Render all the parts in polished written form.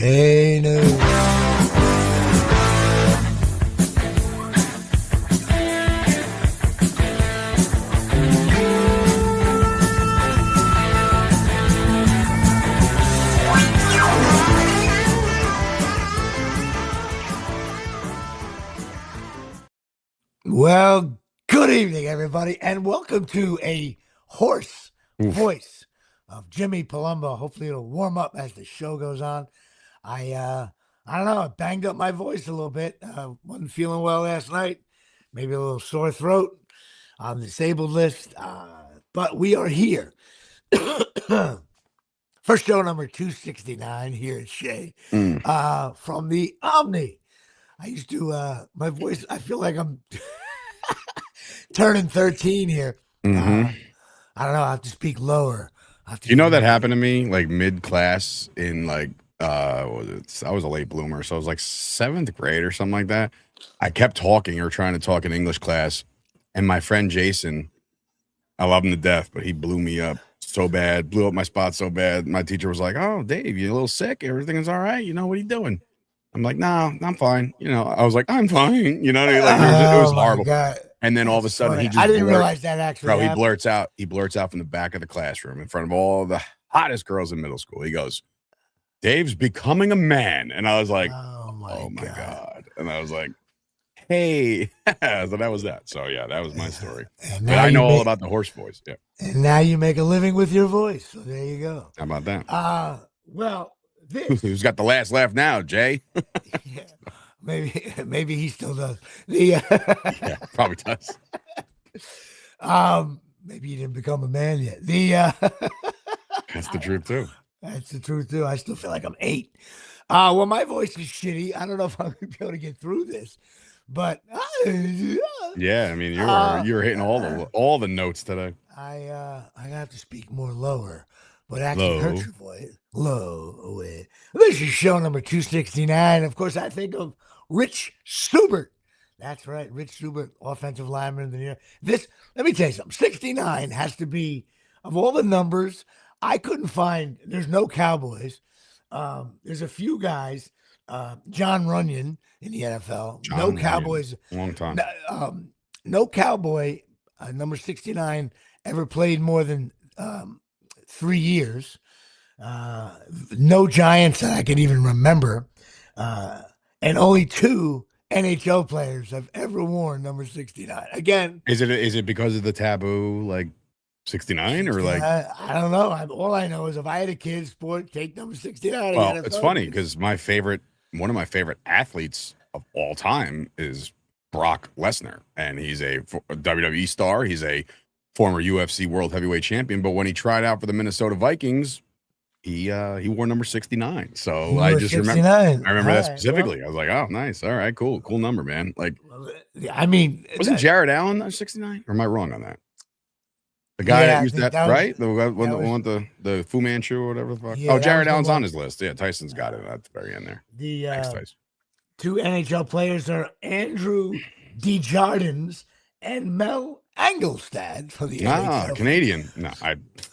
Trinno. Well, good evening, everybody, and welcome to a hoarse voice of Jimmy Palumbo. Hopefully, it'll warm up as the show goes on. I don't know. I banged up my voice a little bit. Wasn't feeling well last night. Maybe a little sore throat on the disabled list. But we are here. First show number 269 here at Shea from the Omni. I used to, my voice, I feel like I'm turning 13 here. I don't know. I have to speak lower. You know that happened to me like mid-class in like, I was a late bloomer. So I was like 7th grade or something like that. I kept talking or trying to talk in English class. And my friend Jason, I love him to death, but he blew me up so bad, blew up my spot so bad. My teacher was like, "Oh, Dave, you're a little sick. Everything is all right. You know, what are you doing?" I'm like, "No, I'm fine." You know, I was like, "I'm fine." You know, like it was horrible. God. And then all of a sudden, Funny. he just I didn't realize that actually. Bro, he blurts out from the back of the classroom in front of all the hottest girls in middle school. He goes, "Dave's becoming a man," and I was like, "Oh my god!" And I was like, "Hey," so that was that. So yeah, that was my story. But I know all about the horse voice. Yeah. And now you make a living with your voice. So there you go. How about that? Well, this who's got the last laugh now, Jay? Yeah, maybe he still does. Yeah, probably does. Maybe he didn't become a man yet. That's the truth too. That's the truth too. I still feel like I'm 8. Well, my voice is shitty. I don't know if I'm gonna be able to get through this, but yeah, I mean you're hitting all the notes today. I have to speak more lower, but actually hurt your voice. Low. This is show number 269. Of course, I think of Rich Subert. That's right, Rich Subert, offensive lineman of the year. Let me tell you something. 69 has to be, of all the numbers, I couldn't find. There's no Cowboys. There's a few guys. John Runyon in the NFL. No Cowboys. Long time. No Cowboy, number 69, ever played more than 3 years. No Giants that I can even remember. And only 2 NHL players have ever worn number 69. Again, is it because of the taboo, like 69 or like I don't know. All I know is if I had a kid sport, take number 69. Well, it's funny because one of my favorite athletes of all time is Brock Lesnar, and he's a WWE star. He's a former UFC World Heavyweight Champion, but when he tried out for the Minnesota Vikings, he wore number 69. So I just remember that specifically. Well, I was like, "Oh, nice. All right, cool number, man." Like, I mean, wasn't Jared Allen 69? Or am I wrong on that? The guy that used that right? The one the Fu Manchu or whatever the fuck. Yeah, Jared Allen's on his list. Yeah, Tyson's got it at the very end there. Thanks, Tyson. 2 NHL players are Andrew Desjardins and Mel Angelstad for the NHL. Canadian. No,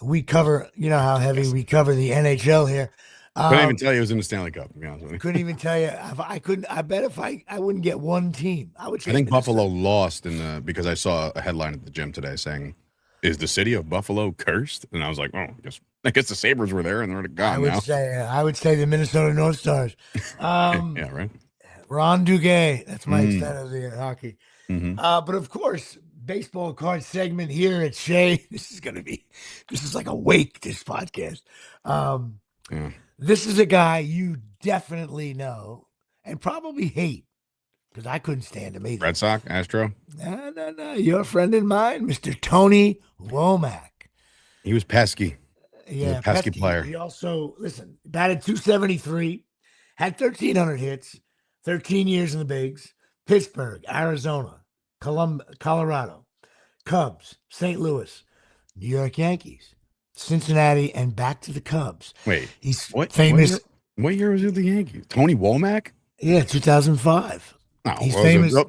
we cover, you know how heavy we cover the NHL here. Couldn't even tell you it was in the Stanley Cup, to be honest with you. Couldn't even tell you. I bet if I wouldn't get one team. I think Buffalo lost because I saw a headline at the gym today saying, "Is the city of Buffalo cursed?" And I was like, "Oh, I guess the Sabres were there and they're gone now." I would say the Minnesota North Stars. Yeah, right. Ron Duguay. That's my extent of the hockey. Mm-hmm. But of course, baseball card segment here at Shea. This is like a wake, this podcast. This is a guy you definitely know and probably hate because I couldn't stand him either. Red Sox, Astro? No. Your friend and mine, Mr. Tony Womack. He was pesky. Yeah, pesky player. He also, batted .273, had 1,300 hits, 13 years in the bigs, Pittsburgh, Arizona, Colorado, Cubs, St. Louis, New York Yankees, Cincinnati, and back to the Cubs. Wait, he's famous. What year was he with the Yankees? Tony Womack? Yeah, 2005. No,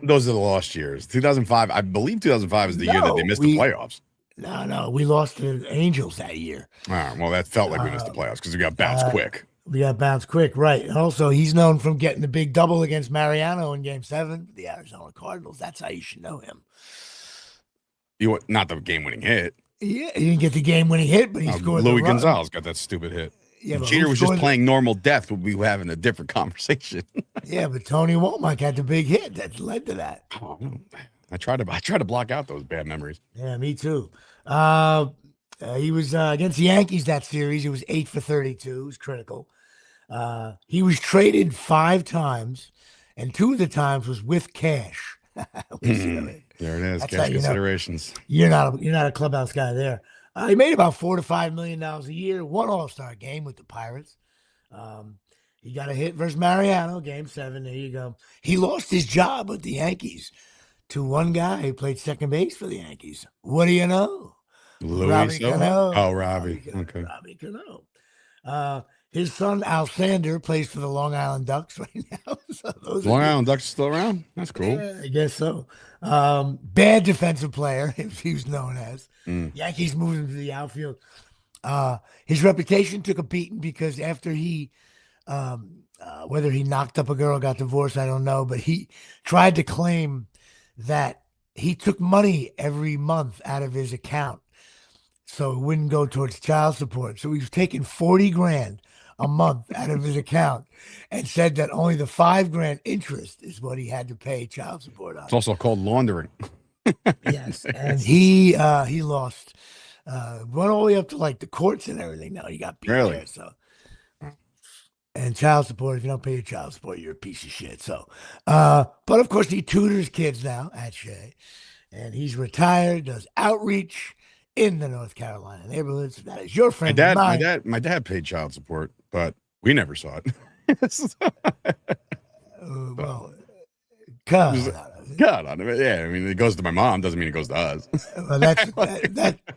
those are the lost years. 2005, I believe 2005 is the year that they missed the playoffs. No, we lost to the Angels that year. Well, that felt like we missed the playoffs because we got bounced quick. We got bounced quick, right? And also, he's known from getting the big double against Mariano in Game 7, the Arizona Cardinals. That's how you should know him. Not the game-winning hit. Yeah, he didn't get the game-winning hit, but he scored the Louis run. Gonzalez got that stupid hit. Yeah, if but Jeter who was just scored playing normal death, we'd be having a different conversation. Yeah, but Tony Womack had the big hit that led to that. Oh, I try to block out those bad memories. Yeah, me too. He was against the Yankees that series. He was 8 for 32. It was critical. He was traded 5 times, and 2 of the times was with cash. There it is. That's Cash considerations. You're not a clubhouse guy there. He made about $4 to $5 million a year. One All-Star game with the Pirates. He got a hit versus Mariano, Game 7. There you go. He lost his job with the Yankees to one guy who played second base for the Yankees. What do you know? Robbie Cano. Oh, Robbie. Okay. Robbie Cano. His son, Alexander, plays for the Long Island Ducks right now. So Long Island Ducks still around? That's cool. Yeah, I guess so. Bad defensive player, if he was known as. Yankees moved him to the outfield. His reputation took a beating because after he, whether he knocked up a girl or got divorced, I don't know, but he tried to claim that he took money every month out of his account so it wouldn't go towards child support. So he was taking 40 grand a month out of his account and said that only the 5 grand interest is what he had to pay child support on. It's also called laundering. Yes, and he lost, went all the way up to like the courts and everything. Now he got beat there, so. And child support, if you don't pay your child support, you're a piece of shit. So, but of course he tutors kids now at Shea, and he's retired, does outreach in the North Carolina neighborhoods. That is your friend. My dad paid child support, but we never saw it. Well, God on it. Yeah, I mean, it goes to my mom. Doesn't mean it goes to us. Well,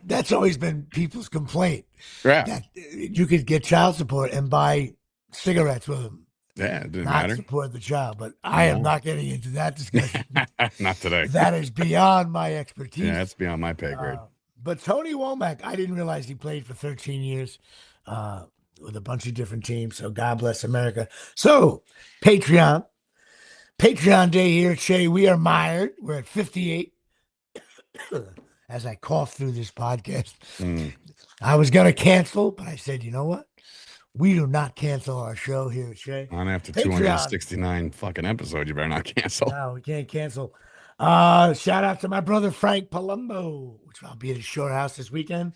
that's always been people's complaint. Yeah, that you could get child support and buy cigarettes with them. Yeah, it didn't not matter. Support the child, but I am not getting into that discussion. Not today. That is beyond my expertise. Yeah, that's beyond my pay grade. But Tony Womack, I didn't realize he played for 13 years with a bunch of different teams. So God bless America. So Patreon Day here at Shea. We are mired. We're at 58. As I cough through this podcast, I was going to cancel, but I said, you know what? We do not cancel our show here at Shea. On after Patreon. 269 fucking episodes, you better not cancel. No, we can't cancel. Shout out to my brother Frank Palumbo, which I'll be at his short house this weekend.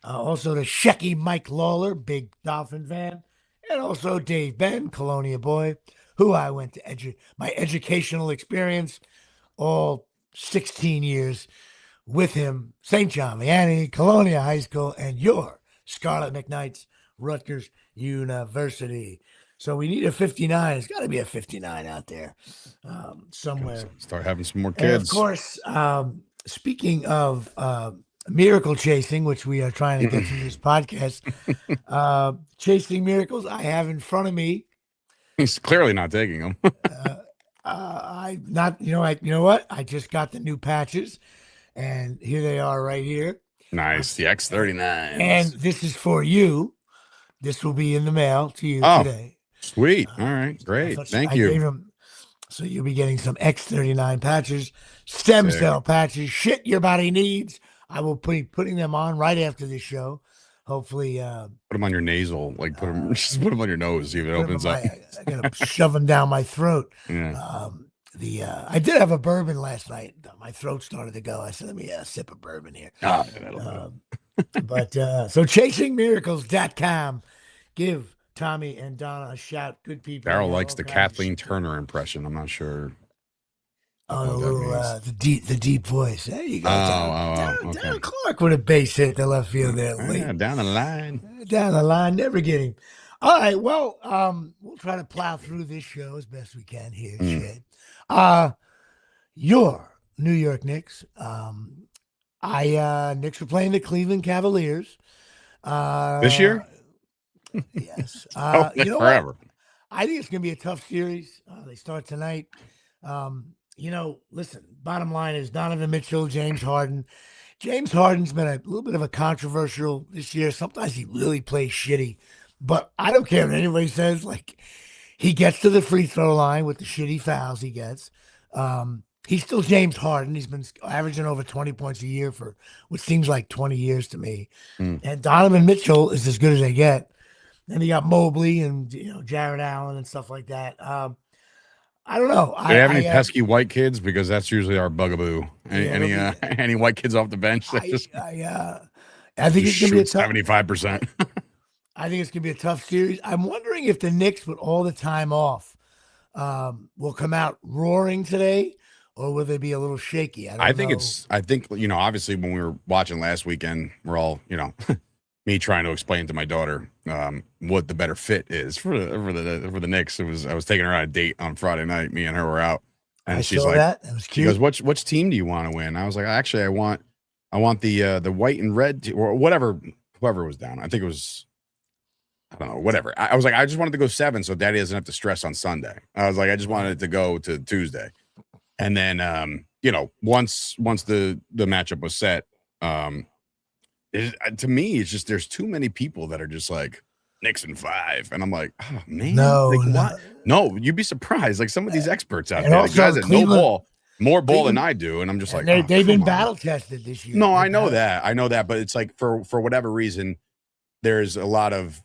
Also to Shecky Mike Lawler, big Dolphin fan, and also Dave Ben, Colonia boy, who I went to my educational experience, all 16 years with him, St. John Vianney, Colonia High School, and your Scarlet McKnight's Rutgers University. So we need a 59. It's got to be a 59 out there somewhere. Start having some more kids. And of course, speaking of miracle chasing, which we are trying to get through this podcast, chasing miracles, I have in front of me. He's clearly not taking them. You know what? I just got the new patches, and here they are right here. Nice, the X39. And this is for you. This will be in the mail to you today. Sweet. All right. Great. Thank you. So you'll be getting some X39 patches, stem cell patches, shit your body needs. I will be putting them on right after this show. Hopefully. Put them on your nasal. Like just put them on your nose. See if it opens up. I got to shove them down my throat. Yeah. I did have a bourbon last night. My throat started to go. I said, let me sip a bourbon here. But so chasingmiracles.com. Give Tommy and Donna a shout. Good people. Daryl likes the Kathleen Turner impression. I'm not sure. The deep voice. There you go. Okay. Daryl Clark with a base hit the left field there. Yeah, down the line. Down the line. Never getting. All right. Well, we'll try to plow through this show as best we can here. Your New York Knicks. Knicks were playing the Cleveland Cavaliers. This year? Yes. You know forever. What? I think it's going to be a tough series. They start tonight. Listen, bottom line is Donovan Mitchell, James Harden. James Harden's been a little bit of a controversial this year. Sometimes he really plays shitty. But I don't care what anybody says. Like, he gets to the free throw line with the shitty fouls he gets. He's still James Harden. He's been averaging over 20 points a year for what seems like 20 years to me. Mm. And Donovan Mitchell is as good as they get. Then you got Mobley and Jared Allen and stuff like that. I don't know. Do they have any pesky white kids? Because that's usually our bugaboo. Any white kids off the bench? I think it's gonna be a tough 75%. I think it's gonna be a tough series. I'm wondering if the Knicks, with all the time off, will come out roaring today, or will they be a little shaky? I think obviously when we were watching last weekend, we're all me trying to explain to my daughter what the better fit is for the Knicks. I was taking her on a date on Friday night. Me and her were out, and she's like, that was cute. She goes, "Which team do you want to win?" I was like, "Actually, I want the white and red or whatever. Whoever was down, I think it was, I don't know, whatever." I was like, I just wanted to go 7, so Daddy doesn't have to stress on Sunday. I was like, I just wanted it to go to Tuesday, and then once the matchup was set, to me, it's just there's too many people that are just like Knicks in 5, and I'm like, oh man, no, you'd be surprised. Like some of these experts out there, the guys that know more ball than I do, and I'm just like, they've been battle tested this year. No, I know that, but it's like for whatever reason, there's a lot of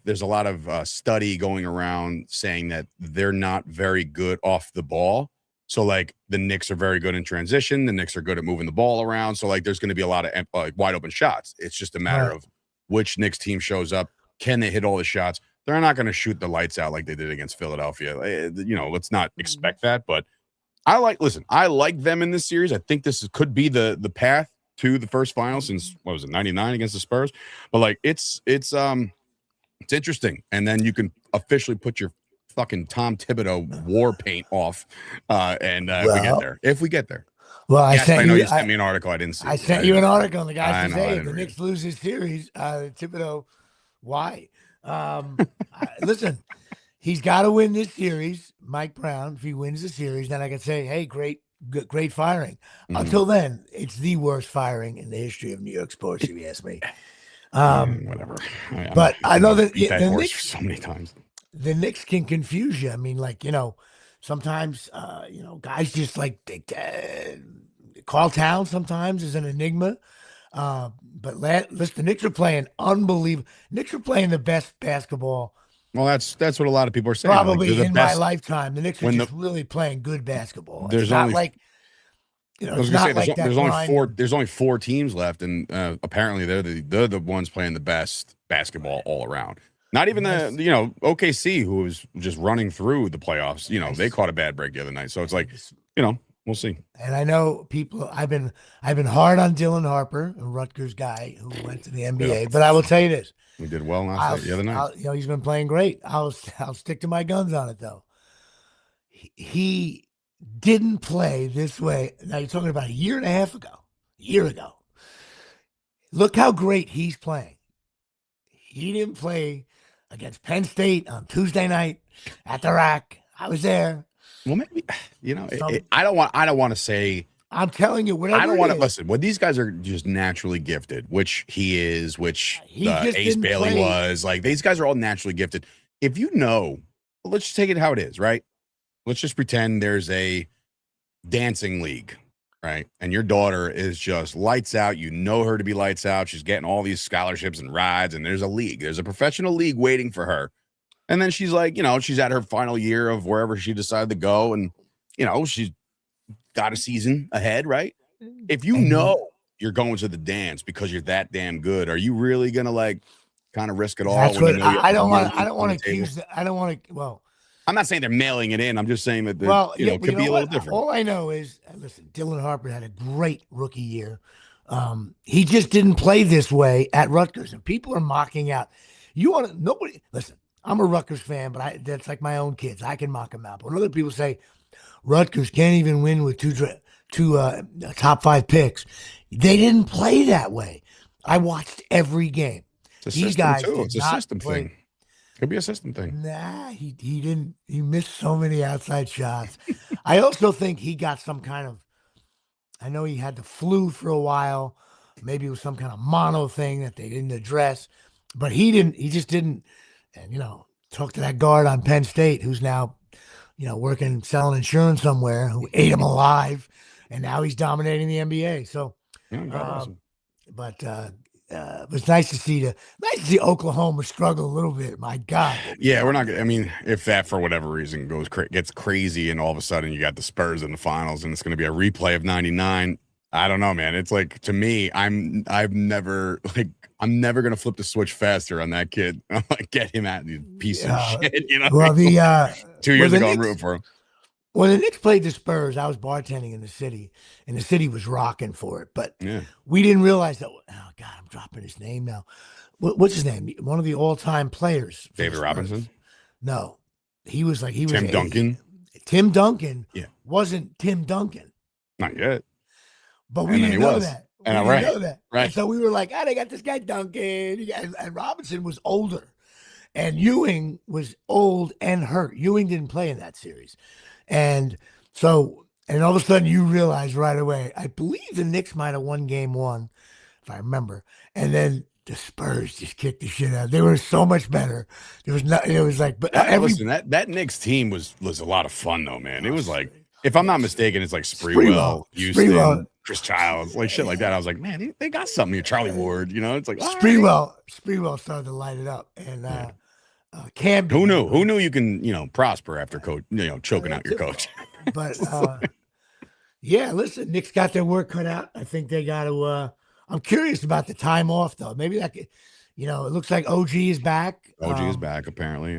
study going around saying that they're not very good off the ball. So, like, the Knicks are very good in transition. The Knicks are good at moving the ball around. So, like, there's going to be a lot of wide open shots. It's just a matter of which Knicks team shows up. Can they hit all the shots? They're not going to shoot the lights out like they did against Philadelphia. Let's not expect that. But I like them in this series. I think this could be the path to the first final since, what was it, 99 against the Spurs? But, like, it's interesting. And then you can officially put your fucking Tom Thibodeau war paint off, if we get there. Well, I know you sent me an article. I didn't see. I sent you an article, and the guy says, "Hey, if the Knicks lose this series, Thibodeau, why?" Listen, he's got to win this series, Mike Brown. If he wins the series, then I can say, "Hey, great firing." Mm-hmm. Until then, it's the worst firing in the history of New York sports, if you ask me. Whatever. But I know that the Knicks so many times. The Knicks can confuse you. I mean, like, sometimes, guys just like Carl Towns sometimes is an enigma. But listen, the Knicks are playing unbelievable. Knicks are playing the best basketball. Well, that's what a lot of people are saying. Probably in my lifetime. The Knicks are just really playing good basketball. There's only there's only 4 teams left, and apparently they're the ones playing the best basketball all around. Not even OKC, who was just running through the playoffs. They caught a bad break the other night. So it's like, we'll see. And I know people. I've been hard on Dylan Harper, a Rutgers guy who went to the NBA. But I will tell you this: we did well the other night. He's been playing great. I'll stick to my guns on it though. He didn't play this way. Now you're talking about a year ago. Look how great he's playing. He didn't play against Penn State on Tuesday night at the rack. I was there. Well, maybe I don't want to say. I'm telling you, whatever. I don't want to listen. When these guys are just naturally gifted, which he is, which Ace Bailey was. Like, these guys are all naturally gifted. If let's just take it how it is, right? Let's just pretend there's a dancing league, right? And your daughter is just lights out. You know her to be lights out. She's getting all these scholarships and rides, and there's a professional league waiting for her. And then she's like, she's at her final year of wherever she decided to go, and she's got a season ahead, right? If you're going to the dance because you're that damn good, are you really gonna kind of risk it all? That's what I don't want to accuse. I don't want to. Well, I'm not saying they're mailing it in. I'm just saying that it could be a little different. All I know is, listen, Dylan Harper had a great rookie year. He just didn't play this way at Rutgers, and people are mocking out. Listen, I'm a Rutgers fan, but that's like my own kids. I can mock them out. But when other people say Rutgers can't even win with two top 5 picks, they didn't play that way. I watched every game. These guys too. It's a system thing. Could be a system thing. Nah, he didn't. He missed so many outside shots. I also think he got some kind of. I know he had the flu for a while. Maybe it was some kind of mono thing that they didn't address, but he didn't. He just didn't. And, talk to that guard on Penn State who's now, working, selling insurance somewhere, who ate him alive. And now he's dominating the NBA. So, Yeah, God bless him. but it was nice to see Oklahoma struggle a little bit. My God. Yeah, we're not. I mean, if that for whatever reason gets crazy, and all of a sudden you got the Spurs in the finals, and it's going to be a replay of '99. I don't know, man. It's like, to me, I'm never going to flip the switch faster on that kid. I'm like, get him out, you piece of shit. Well, 2 years ago, I'm rooting for him. When the Knicks played the Spurs, I was bartending in the city, and the city was rocking for it. But we didn't realize that. Oh God, I'm dropping his name now. What's his name? One of the all-time players. David Robinson? No, he was Tim Duncan. Tim Duncan. Wasn't Tim Duncan. Not yet. But we didn't know that. We didn't know that. Right. And so we were like, they got this guy Duncan. And Robinson was older. And Ewing was old and hurt. Ewing didn't play in that series. And all of a sudden you realize right away, I believe the Knicks might have won game one, if I remember. And then the Spurs just kicked the shit out. They were so much better. There was not, it was like, but listen, that Knicks team was a lot of fun though, man. It was like, if I'm not mistaken, it's like Sprewell, Houston, Chris Childs, like shit like that. I was like, man, they got something here. Charlie Ward, it's like Sprewell started to light it up. And Camden. Who knew you can, prosper after coach, choking out your coach. But listen, Knicks got their work cut out. I think they got to. I'm curious about the time off though. Maybe that could, it looks like OG is back. OG is back apparently.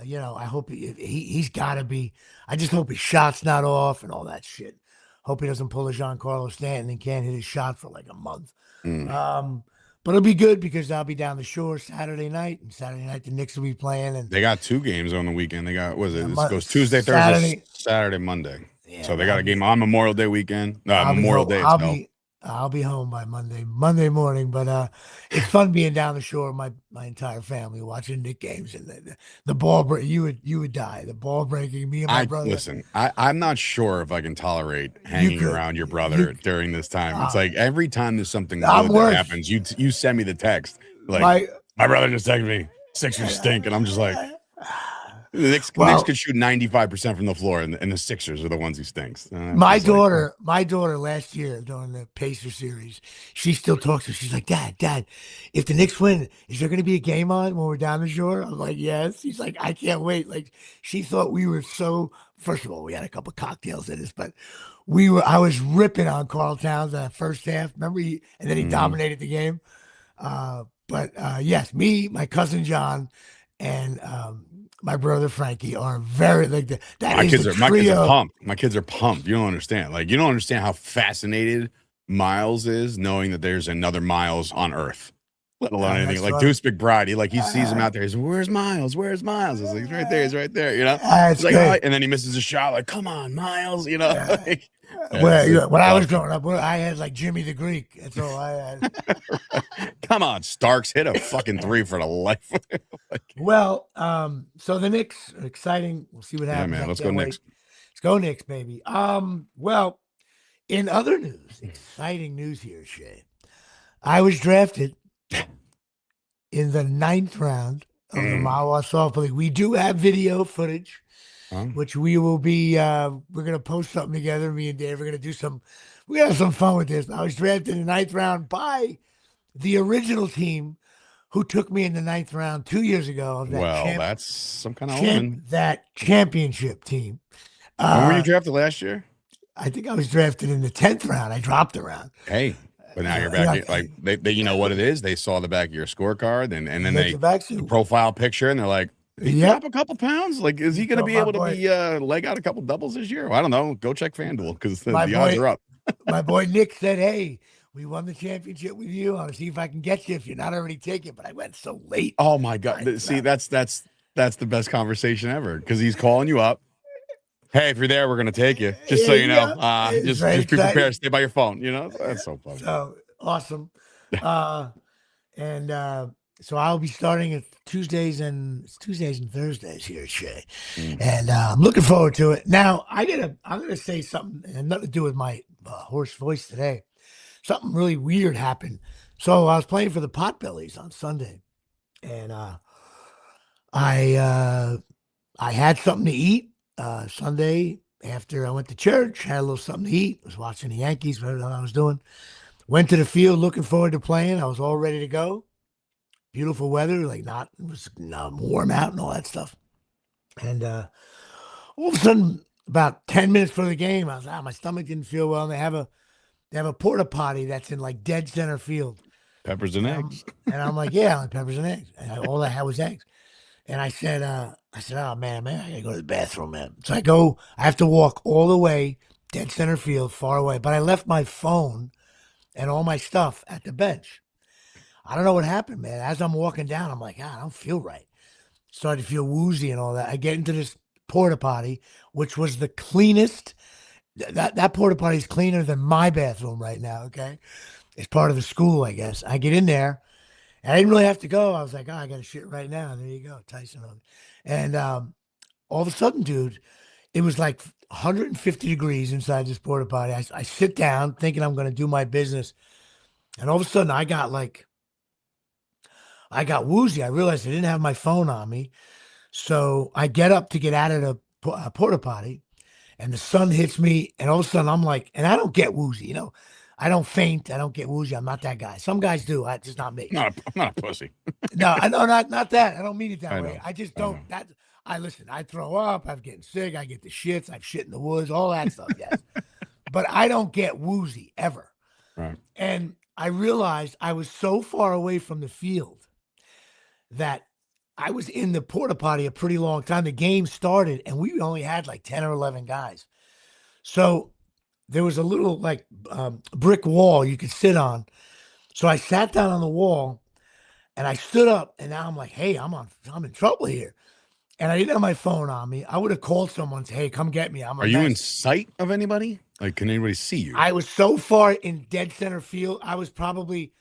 Yeah. I hope he's got to be. I just hope his shot's not off and all that shit. Hope he doesn't pull a Giancarlo Stanton and can't hit his shot for like a month. But it'll be good because I'll be down the shore Saturday night, and Saturday night the Knicks will be playing. And they got 2 games on the weekend. They got this goes Tuesday, Thursday, Saturday, Monday. Yeah, so they got a game on Memorial Day weekend. Memorial Day. I'll be home by Monday morning. But it's fun being down the shore with my entire family watching Knicks games, and the ball break. You would die. The ball breaking. Me and my brother. Listen, I'm not sure if I can tolerate hanging around your brother during this time. It's like every time there's something good that happens, you send me the text like my brother just texted me Sixers stink, and I'm just like. The Knicks could shoot 95% from the floor, and the Sixers are the ones who stinks. My daughter last year during the Pacer series, she still talks to me. She's like, Dad, if the Knicks win, is there going to be a game on when we're down the shore? I'm like, yes. She's like, I can't wait. Like, she thought we were so. First of all, we had a couple cocktails in us, but I was ripping on Karl Towns that first half. Remember, and then he dominated the game. But yes, me, my cousin John, and my brother Frankie are very like that. My kids are pumped. My kids are pumped. You don't understand. Like, you don't understand how fascinated Miles is knowing that there's another Miles on Earth. Let alone anything like Deuce McBride. He sees him out there. He's like, where's Miles? Where's Miles? I was like, he's right there. He's right there. It's like, oh, and then he misses a shot. Like, come on, Miles. When I was growing up, I had like Jimmy the Greek. That's all I had. Come on, Starks, hit a fucking 3 for the life. Well, so the Knicks are exciting. We'll see what happens. Yeah, man. Let's go Knicks. Let's go Knicks, baby. Well, in other news, exciting news here, Shay. I was drafted in the 9th round of the Mawa Softball League. We do have video footage, which we will be, we're going to post something together. Me and Dave are going to do we're going to have some fun with this. I was drafted in the 9th round by the original team who took me in the 9th round 2 years ago. That's some kind of omen. That championship team. When were you drafted last year? I think I was drafted in the 10th round. I dropped a round. Hey. But now you're back. Like they, you know what it is. They saw the back of your scorecard, and then the profile picture, and they're like, "Drop a couple pounds. Like, is he going to be able to be leg out a couple doubles this year? Well, I don't know. Go check FanDuel because the odds are up." My boy Nick said, "Hey, we won the championship with you. I want to see if I can get you if you're not already taken." But I went so late. Oh my God! See, that's the best conversation ever because he's calling you up. Hey, if you're there, we're gonna take you. Just so you know, just be prepared. Stay by your phone. That's so funny. So awesome. So I'll be starting at Tuesdays and Thursdays here at Shea, and I'm looking forward to it. Now I'm gonna say something, and nothing to do with my hoarse voice today. Something really weird happened. So I was playing for the Potbellies on Sunday, and I had something to eat Sunday after I went to church. Had a little something to eat. Was watching the Yankees. Whatever I was doing. Went to the field, looking forward to playing. I was all ready to go. Beautiful weather, like not it was warm out and all that stuff. And all of a sudden, about 10 minutes before the game, I was my stomach didn't feel well. And they have a porta potty that's in like dead center field. Peppers and eggs. And I'm like, yeah, like peppers and eggs. And all I had was eggs. And I said, oh man, I gotta go to the bathroom, man. So I have to walk all the way, dead center field, far away. But I left my phone and all my stuff at the bench. I don't know what happened, man. As I'm walking down, I'm like, I don't feel right. Started to feel woozy and all that. I get into this porta potty, which was the cleanest. That porta potty is cleaner than my bathroom right now. Okay, it's part of the school, I guess. I get in there, and I didn't really have to go. I was like, I got to shit right now. There you go, Tyson. And all of a sudden, dude, it was like 150 degrees inside this porta potty. I sit down thinking I'm going to do my business, and all of a sudden, I got woozy. I realized I didn't have my phone on me. So I get up to get out of the porta potty, and the sun hits me. And all of a sudden, I'm like, and I don't get woozy, I don't faint. I don't get woozy. I'm not that guy. Some guys do. Just not me. I'm not a pussy. No, I know not that. I don't mean it that I way. know. I just don't. I listen. I throw up. I'm getting sick. I get the shits. I've shit in the woods. All that stuff. Yes, but I don't get woozy ever. Right. And I realized I was so far away from the field that I was in the porta potty a pretty long time. The game started, and we only had like 10 or 11 guys. So there was a little like brick wall you could sit on. So I sat down on the wall, and I stood up, and now I'm like, hey, I'm in trouble here. And I didn't have my phone on me. I would have called someone and say, hey, come get me. Are you in sight of anybody? Like, can anybody see you? I was so far in dead center field. I was probably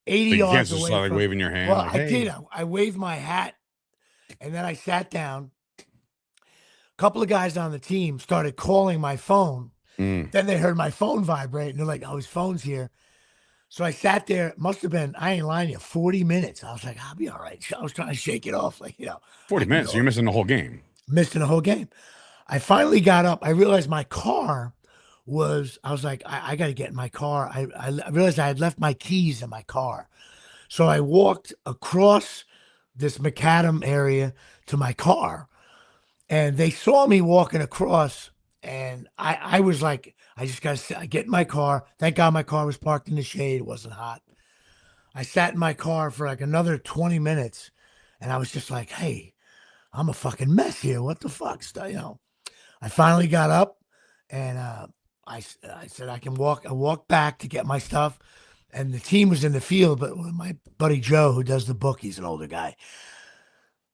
80 so you yards can't just away. like waving your hand. Well, like, I hey. did. I waved my hat, and then I sat down. A couple of guys on the team started calling my phone. Then they heard my phone vibrate, and they're like, oh, his phone's here. So I sat there. Must have been, I ain't lying to you, 40 minutes. I was like, I'll be all right. I was trying to shake it off. 40 minutes. So you're missing the whole game. Missing the whole game. I finally got up. I realized my car I was like, I got to get in my car. I realized I had left my keys in my car. So I walked across this macadam area to my car, and they saw me walking across, and I was like, I just got to get in my car. Thank God my car was parked in the shade. It wasn't hot. I sat in my car for like another 20 minutes, and I was just like, hey, I'm a fucking mess here. What the fuck? I finally got up, and I said I can walk. I walked back to get my stuff, and the team was in the field. But my buddy Joe, who does the book, he's an older guy.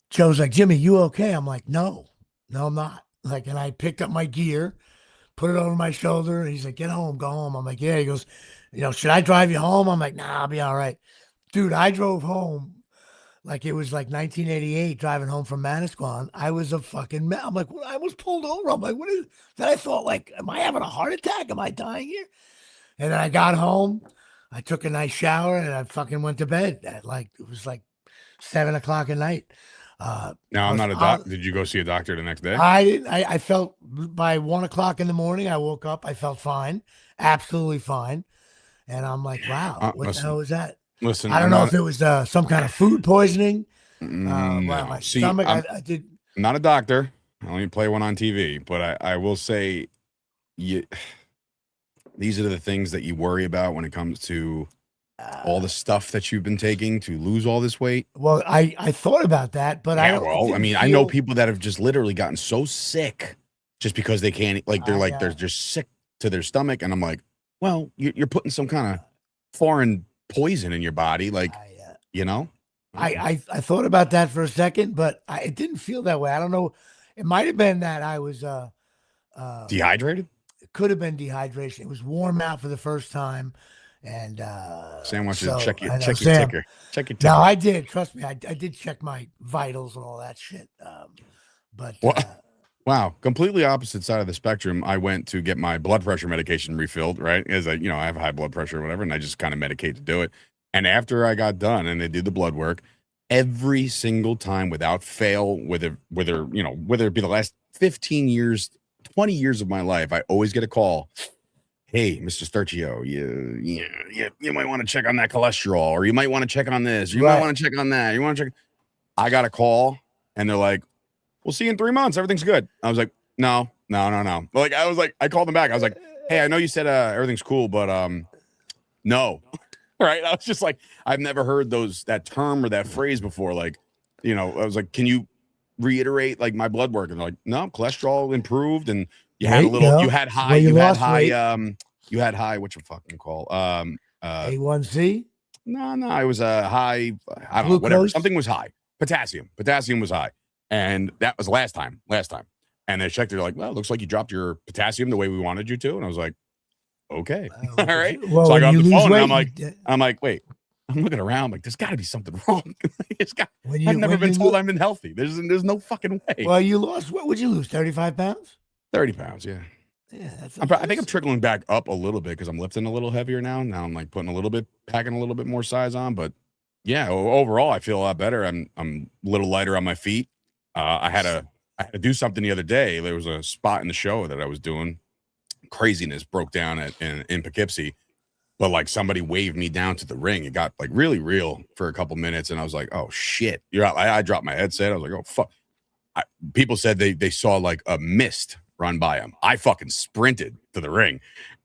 Joe's like, Jimmy, you okay? I'm like, no, I'm not. Like, and I picked up my gear, put it over my shoulder, and he's like, get home, go home. I'm like, yeah. He goes, should I drive you home? I'm like, nah, I'll be all right. Dude, I drove home like it was like 1988 driving home from Manasquan. I was a fucking mess. I'm like, I was pulled over. I'm like, what is that? I thought, like, am I having a heart attack? Am I dying here? And then I got home. I took a nice shower, and I fucking went to bed at it was like 7:00 at night. Now, I'm not a doctor. Did you go see a doctor the next day? I didn't. I felt by 1:00 in the morning, I woke up. I felt fine, absolutely fine. And I'm like, wow, what the hell was that? Listen, I don't know if it was some kind of food poisoning. No. My See, stomach. I'm did. not a doctor. I only play one on TV, but I will say, these are the things that you worry about when it comes to all the stuff that you've been taking to lose all this weight. Well, I thought about that, but I know people that have just literally gotten so sick just because they can't, like, they're just sick to their stomach. And I'm like, well, you're putting some kind of foreign poison in your body. Like, I thought about that for a second, but it didn't feel that way. I don't know. It might've been that I was, dehydrated. It could have been dehydration. It was warm out for the first time. And Sam wants you to check your Sam, ticker. Check your ticker. No, I did. Trust me, I did check my vitals and all that shit. Wow, completely opposite side of the spectrum. I went to get my blood pressure medication refilled, right? As I have high blood pressure or whatever, and I just kind of medicate to do it. And after I got done and they did the blood work, every single time without fail, whether it be the last 15 years, 20 years of my life, I always get a call. Hey, Mr. Sturgio, you might want to check on that cholesterol, or you might want to check on this, or you might want to check on that. You want to check. I got a call, and they're like, "We'll see you in 3 months. Everything's good." I was like, "No." Like I called them back. I was like, "Hey, I know you said everything's cool, but no." Right? I was just like, I've never heard that term or that phrase before. Like, I was like, "Can you reiterate like my blood work?" And they're like, "No, cholesterol improved, and you had high, what you fucking call A1C. No, it was a high. I don't know, Glucose? whatever. Something was high. Potassium was high, and that was last time. And they checked. They're like, "Well, it looks like you dropped your potassium the way we wanted you to." And I was like, "Okay, all right." Well, so I got on the phone, and weight, I'm like, wait. I'm looking around like there's got to be something wrong. I've never been told I've been healthy. There's no fucking way. Well, you lost. What would you lose? 35 pounds? 30 pounds, yeah. Yeah, I think I'm trickling back up a little bit because I'm lifting a little heavier now. Now I'm like packing a little bit more size on. But yeah, overall I feel a lot better. I'm a little lighter on my feet. I had to do something the other day. There was a spot in the show that I was doing. Craziness broke down in Poughkeepsie. But like somebody waved me down to the ring. It got like really real for a couple minutes, and I was like, "Oh shit!" I dropped my headset. I was like, "Oh fuck!" People said they saw like a mist run by him. I fucking sprinted to the ring,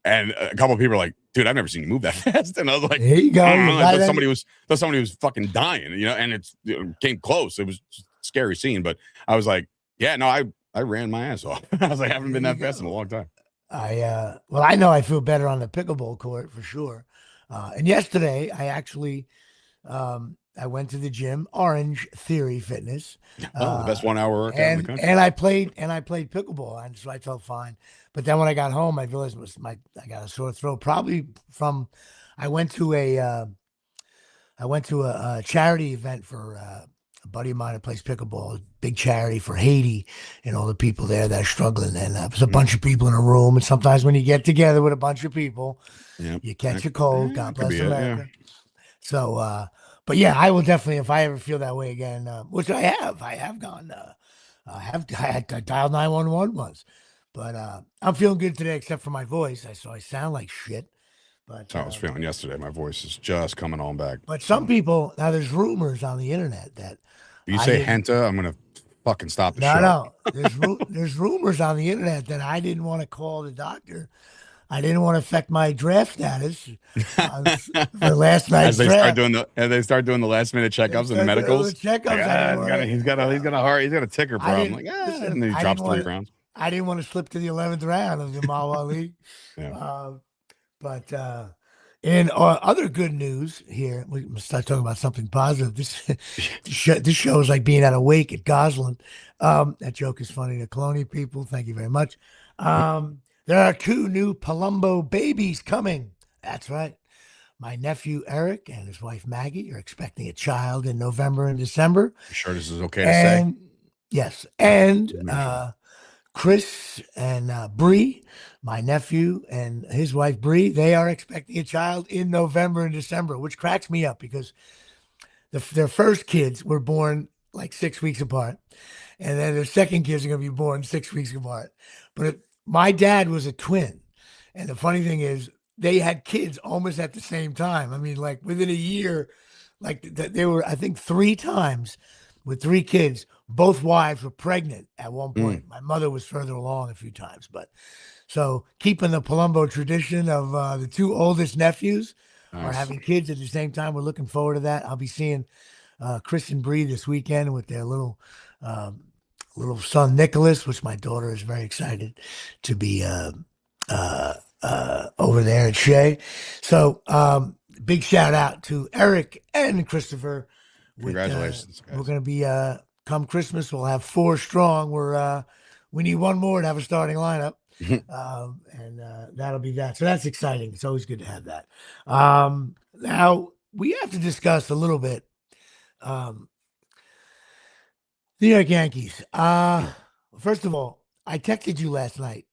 and a couple of people were like, "Dude, I've never seen you move that fast." And I was like, "There you go." I thought somebody was fucking dying, and it came close. It was a scary scene, but I was like, "Yeah, no, I ran my ass off." I was like, "I haven't been that fast in a long time." I know I feel better on the pickleball court for sure. And yesterday I actually, I went to the gym, Orange Theory Fitness. The best 1 hour workout in the country. And I played pickleball, and so I felt fine. But then when I got home, I realized I got a sore throat, probably from I went to a charity event for a buddy of mine that plays pickleball, big charity for Haiti and all the people there that are struggling. And there's a bunch of people in a room. And sometimes when you get together with a bunch of people, you catch a cold. God bless America. So, but yeah, I will definitely, if I ever feel that way again, which I have gone, I dialed 911 once, but I'm feeling good today, except for my voice. I sound like shit. But I was feeling yesterday. My voice is just coming on back. But some people, now there's rumors on the internet that if you say Henta, I'm gonna fucking stop the show. No. There's rumors on the internet that I didn't want to call the doctor. I didn't want to affect my draft status for last night's draft. As they start doing the last minute checkups and the medicals. He's got a ticker problem. And then he drops 3 rounds. I didn't want to slip to the 11th round of the Mawa League. Yeah. But in other good news here, we must start talking about something positive. This show is like being at a wake at Goslin. That joke is funny to Colonia people. Thank you very much. There are 2 new Palumbo babies coming. That's right. My nephew Eric and his wife Maggie are expecting a child in November and December. You sure this is okay to say? Yes. And Chris and Bree, my nephew and his wife Bree, they are expecting a child in November and December, which cracks me up because their first kids were born like 6 weeks apart, and then their second kids are going to be born 6 weeks apart. But my dad was a twin, and the funny thing is they had kids almost at the same time. I mean, like within a year, like they were, I think 3 times with 3 kids. Both wives were pregnant at one point. My mother was further along a few times, but so keeping the Palumbo tradition of the 2 oldest nephews are having kids at the same time. We're looking forward to that. I'll be seeing Chris and Bree this weekend with their little son Nicholas, which my daughter is very excited to be over there at Shea. So big shout out to Eric and Christopher. Congratulations, guys. We're going to be come Christmas, we'll have 4 strong. We need 1 more to have a starting lineup, and that'll be that. So that's exciting. It's always good to have that. Now we have to discuss a little bit. New York Yankees. First of all, I texted you last night.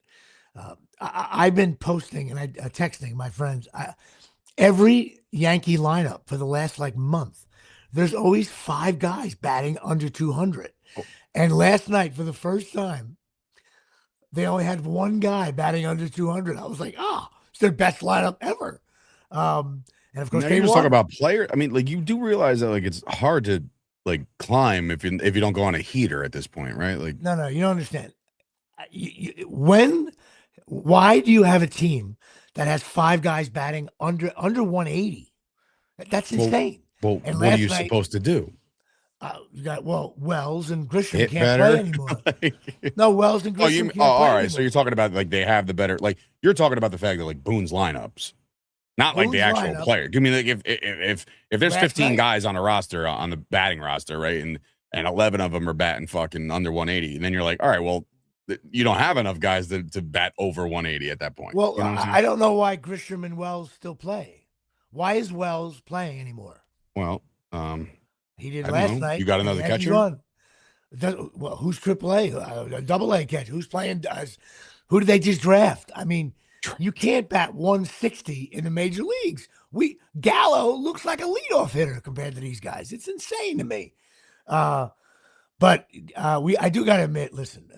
I've been posting and texting my friends every Yankee lineup for the last like month. there's always 5 guys batting under 200. Oh. And last night, for the first time, they only had 1 guy batting under 200. I was like, it's their best lineup ever. And of course, Now they you're just talking won. about player. I mean, like you do realize that like it's hard to like climb if you don't go on a heater at this point, right? Like No, you don't understand. Why do you have a team that has 5 guys batting under 180? That's insane. well, And what are last you night, supposed to do? you got Wells and Grisham Hit can't play better? anymore. No, Wells and Grisham can't play all right. anymore. So you're talking about like they have the better. Like you're talking about the fact that like Boone's lineups. Not like the Boone's actual lineup. player. Give me like if there's Last 15 night. guys on a roster on the batting roster, right, and 11 of them are batting fucking under 180, and then you're like, all right, well, you don't have enough guys to bat over 180 at that point. Well, you know what I'm saying? I don't know why Grisham and Wells still play. Why is Wells playing anymore? Well, he did I don't last know. night. You got another catcher? Well, who's AAA? AA catcher? Who's playing? Who did they just draft? I mean, you can't bat 160 in the major leagues. Gallo looks like a leadoff hitter compared to these guys. It's insane to me. But I do got to admit, listen,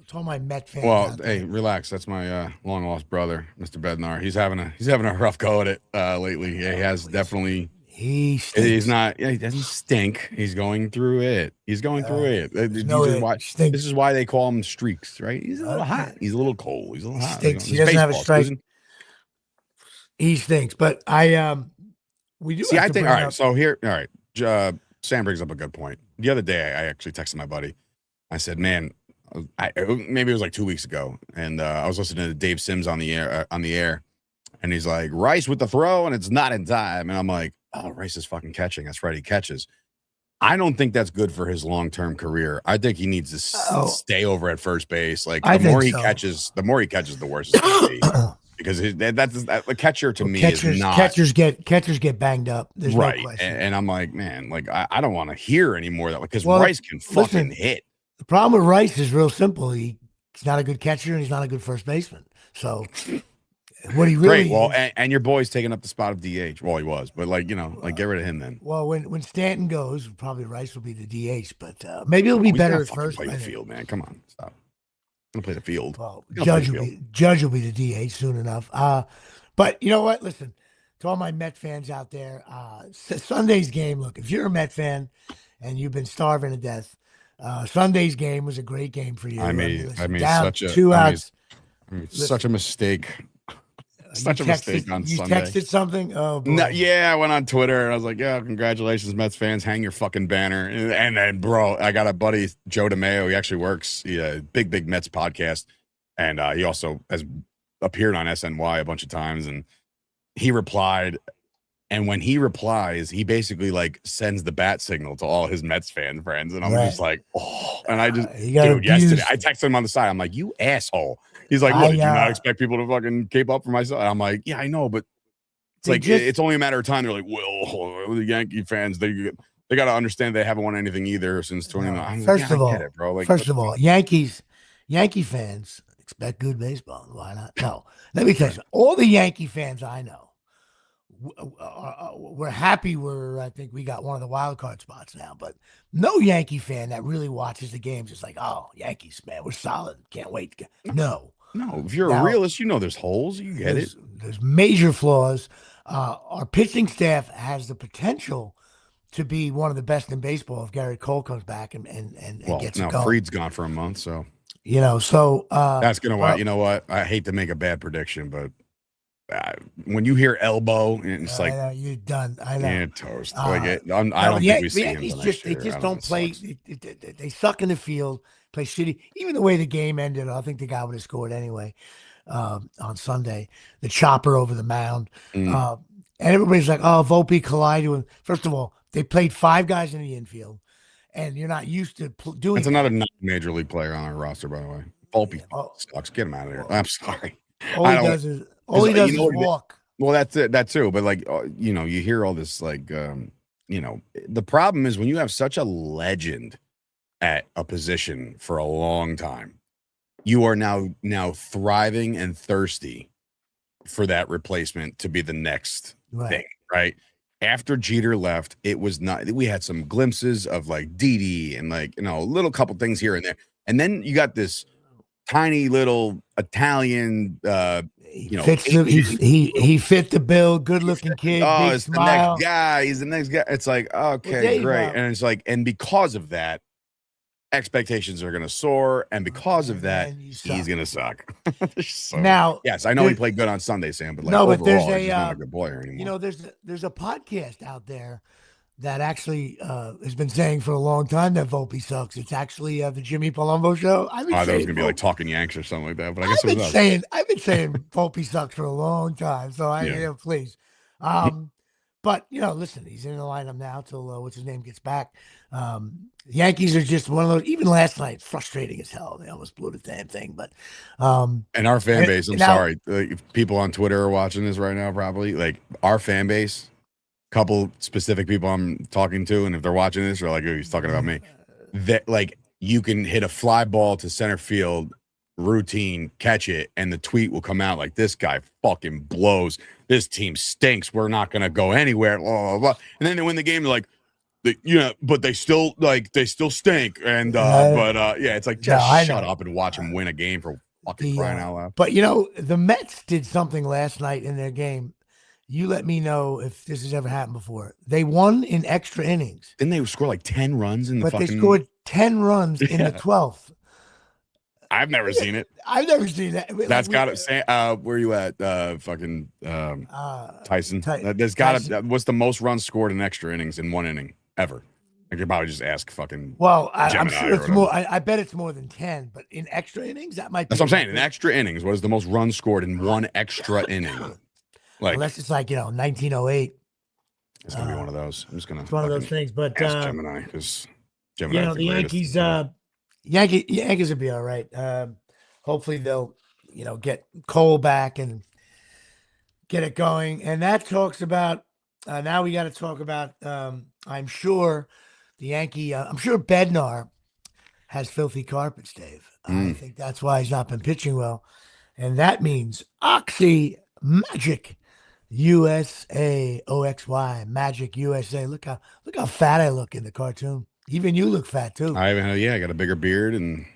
to all my Met fans. Well, hey, relax. That's my long lost brother, Mr. Bednar. He's having a rough go at it lately. Yeah, he has definitely. He stinks. He's not. He doesn't stink. He's going through it. He's going through it. This is why they call him streaks, right? He's a little hot. He's a little cold. He's a little hot. Stinks. He doesn't have a strike. He stinks. But we do. See, I think. All right. So here, all right. Sam brings up a good point. The other day, I actually texted my buddy. I said, "Man, maybe it was like 2 weeks ago, and I was listening to Dave Sims on the air, and he's like, Rice with the throw, and it's not in time, and I'm like, oh, Rice is fucking catching. That's right, he catches. I don't think that's good for his long-term career. I think he needs to stay over at first base. Like the more he catches, the worse it's going to be. Because that's the catcher to me is not. Catchers get banged up. There's right, no question. And I'm like, man, like I don't want to hear anymore that because Rice can fucking hit. The problem with Rice is real simple. He's not a good catcher and he's not a good first baseman. So what he really great. Well, and your boy's taking up the spot of DH. Well, he was, but like get rid of him then. Well, when Stanton goes, probably Rice will be the DH, but maybe it'll be better at first. Play the field, man. Come on, stop. I'm gonna play the field. Well, Judge will be the DH soon enough. But you know what? Listen, to all my Met fans out there, Sunday's game. Look, if you're a Met fan and you've been starving to death, Sunday's game was a great game for you. I made down such a 2 outs. Such a mistake. Such a mistake on Sunday. You texted something? Oh, boy. No, yeah, I went on Twitter and I was like, yeah, congratulations, Mets fans. Hang your fucking banner. And then, bro, I got a buddy, Joe DeMeo. He actually works big Mets podcast. And he also has appeared on SNY a bunch of times. And he replied. And when he replies, he basically like sends the bat signal to all his Mets fan friends. And I'm just like, oh. And I just, dude, yesterday, I texted him on the side. I'm like, you asshole. He's like, what, did you not expect people to fucking cape up for myself? And I'm like, yeah, I know, but it's like, it's only a matter of time. They're like, well, the Yankee fans, they got to understand they haven't won anything either since 2009. First of all, bro. Like, Yankee fans expect good baseball. Why not? No, let me tell you, all the Yankee fans I know, we're happy I think we got one of the wild card spots now, but no Yankee fan that really watches the games is like, oh, Yankees, man, we're solid. Can't wait. No, if you're a realist, there's holes. You get it. There's major flaws. Our pitching staff has the potential to be one of the best in baseball if Garrett Cole comes back and gets it going. Freed's gone for a month, so that's gonna. You know what? I hate to make a bad prediction, but when you hear elbow, it's like you're done. I know. Yeah, toast. I don't think we see him. They just don't play. They suck in the field. Play shitty. Even the way the game ended, I think the guy would have scored anyway. On Sunday, the chopper over the mound, and everybody's like, "Oh, Volpe collided." First of all, they played 5 guys in the infield, and you're not used to doing. That's another non-major league player on our roster, by the way. Volpe sucks. Get him out of here. I'm sorry. All he does is walk. Well, that's it. That too. But like, you hear all this like, the problem is when you have such a legend at a position for a long time, you are now thriving and thirsty for that replacement to be the next thing, right? after Jeter left, it was not. We had some glimpses of like Didi and like a little couple things here and there, and then you got this tiny little Italian, he fits the he fit the bill. Good looking kid, big it's smile. the next guy. He's the next guy. It's like, okay, Dave, great. And it's like, and because of that, expectations are going to soar, and because of that, he's going to suck. So, now, yes, I know he played good on Sunday, Sam, but like no, overall, but there's he's not a good player anymore. There's a podcast out there that actually has been saying for a long time that Volpe sucks. It's actually the Jimmy Palumbo Show. I thought it was gonna be like Talking Yanks or something like that, but I guess I've been saying Volpe sucks for a long time. So please. But listen, he's in the lineup now till what's his name gets back. Yankees are just one of those. Even last night, frustrating as hell. They almost blew the damn thing. But and our fan base, I'm sorry, if people on Twitter are watching this right now, probably like our fan base. Couple specific people I'm talking to, and if they're watching this, they're like, "Oh, he's talking about me." That like you can hit a fly ball to center field, routine, catch it, and the tweet will come out like, "This guy fucking blows. This team stinks. We're not gonna go anywhere." Blah, blah, blah. And then they win the game. They're like, but they still stink. And it's like just shut up and watch them win a game for fucking crying out loud. But the Mets did something last night in their game. You let me know if this has ever happened before. They won in extra innings. Didn't they score like 10 runs in the But they scored 10 runs in the 12th. I've never seen it. I've never seen that. That's got to where you at? Tyson. There's got to. What's the most runs scored in extra innings in one inning ever? I could probably just ask fucking. Well, I'm sure it's more. I bet it's more than 10. But in extra innings, that might be. That's what I'm saying. In extra innings, what is the most runs scored in one extra inning? Like, unless it's like 1908. It's gonna be one of those. I'm just gonna. It's one of those things, but Gemini, because Gemini. The Yankees. Yankees will be all right. Hopefully they'll get Cole back and get it going. And that talks about. Now we got to talk about. I'm sure the Yankee. I'm sure Bednar has filthy carpets, Dave. I think that's why he's not been pitching well, and that means Oxy Magic. USA OXY Magic USA. Look how fat I look in the cartoon. Even you look fat too. I got a bigger beard and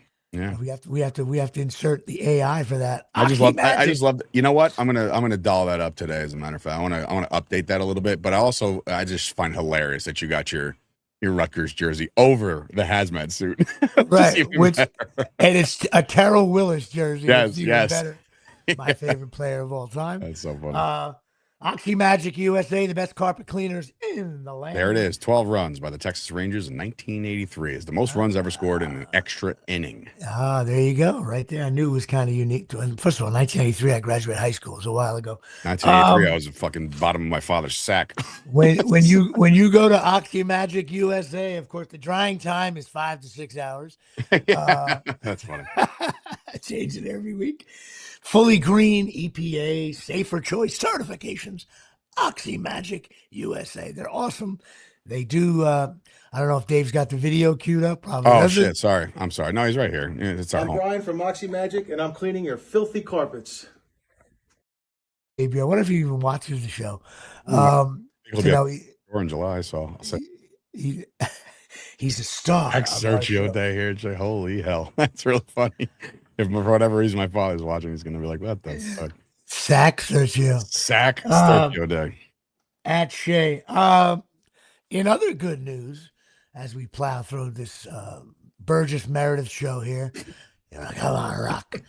we have to insert the AI for that. I just love. You know what? I'm gonna doll that up today. As a matter of fact, I want to update that a little bit. But I just find hilarious that you got your Rutgers jersey over the hazmat suit. Right, and it's a Terrell Willis jersey. Yes. Better. My favorite player of all time. That's so funny. Oxy Magic USA, the best carpet cleaners in the land. There it is. 12 runs by the Texas Rangers in 1983 is the most runs ever scored in an extra inning. There you go. Right there. I knew it was kind of unique. First of all, 1983, I graduated high school. It was a while ago. 1983, I was the fucking bottom of my father's sack. when you go to Oxy Magic USA, of course, the drying time is 5 to 6 hours. That's funny. I change it every week. Fully green, EPA, safer choice certifications, Oxy Magic USA. They're awesome. They do. I don't know if Dave's got the video queued up. Probably. Oh shit! Sorry, I'm sorry. No, he's right here. It's our I'm Brian from Oxy Magic, and I'm cleaning your filthy carpets. Dave, I wonder if he even watches the show. We're in July, so I'll say he's a star. Sergio Day here. It's like, holy hell, that's really funny. If for whatever reason my father's watching, he's gonna be like, "What the fuck?" Sack Sergio. Sack Sergio Day. At Shea. In other good news, as we plow through this Burgess Meredith show here, come on, Rock.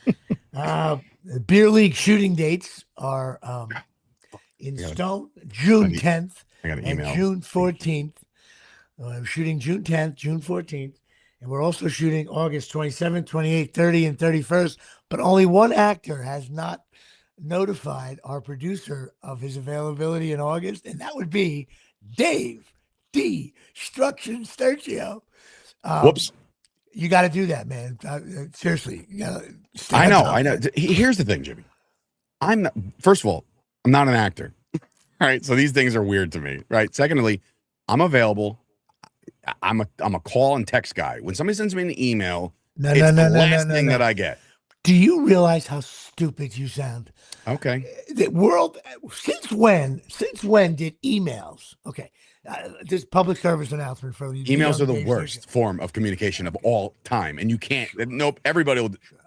The beer league shooting dates are in stone. June 10th and June 14th. I'm shooting June 10th, June 14th. And we're also shooting August 27th, 28th, 30th, and 31st. But only one actor has not notified our producer of his availability in August, and that would be Dave Destruction Sturgio. Whoops. You got to do that, man. Seriously. You gotta I know. Here's the thing, Jimmy. First of all, I'm not an actor. All right. So these things are weird to me. Right. Secondly, I'm available. I'm a call and text guy. When somebody sends me an email, it's the last thing that I get. Do you realize how stupid you sound? Okay. The world, since when? Since when did emails? Okay, this public service announcement for the Emails young are the Dave worst Station. form of communication of all time, and you can't. Nope. Okay.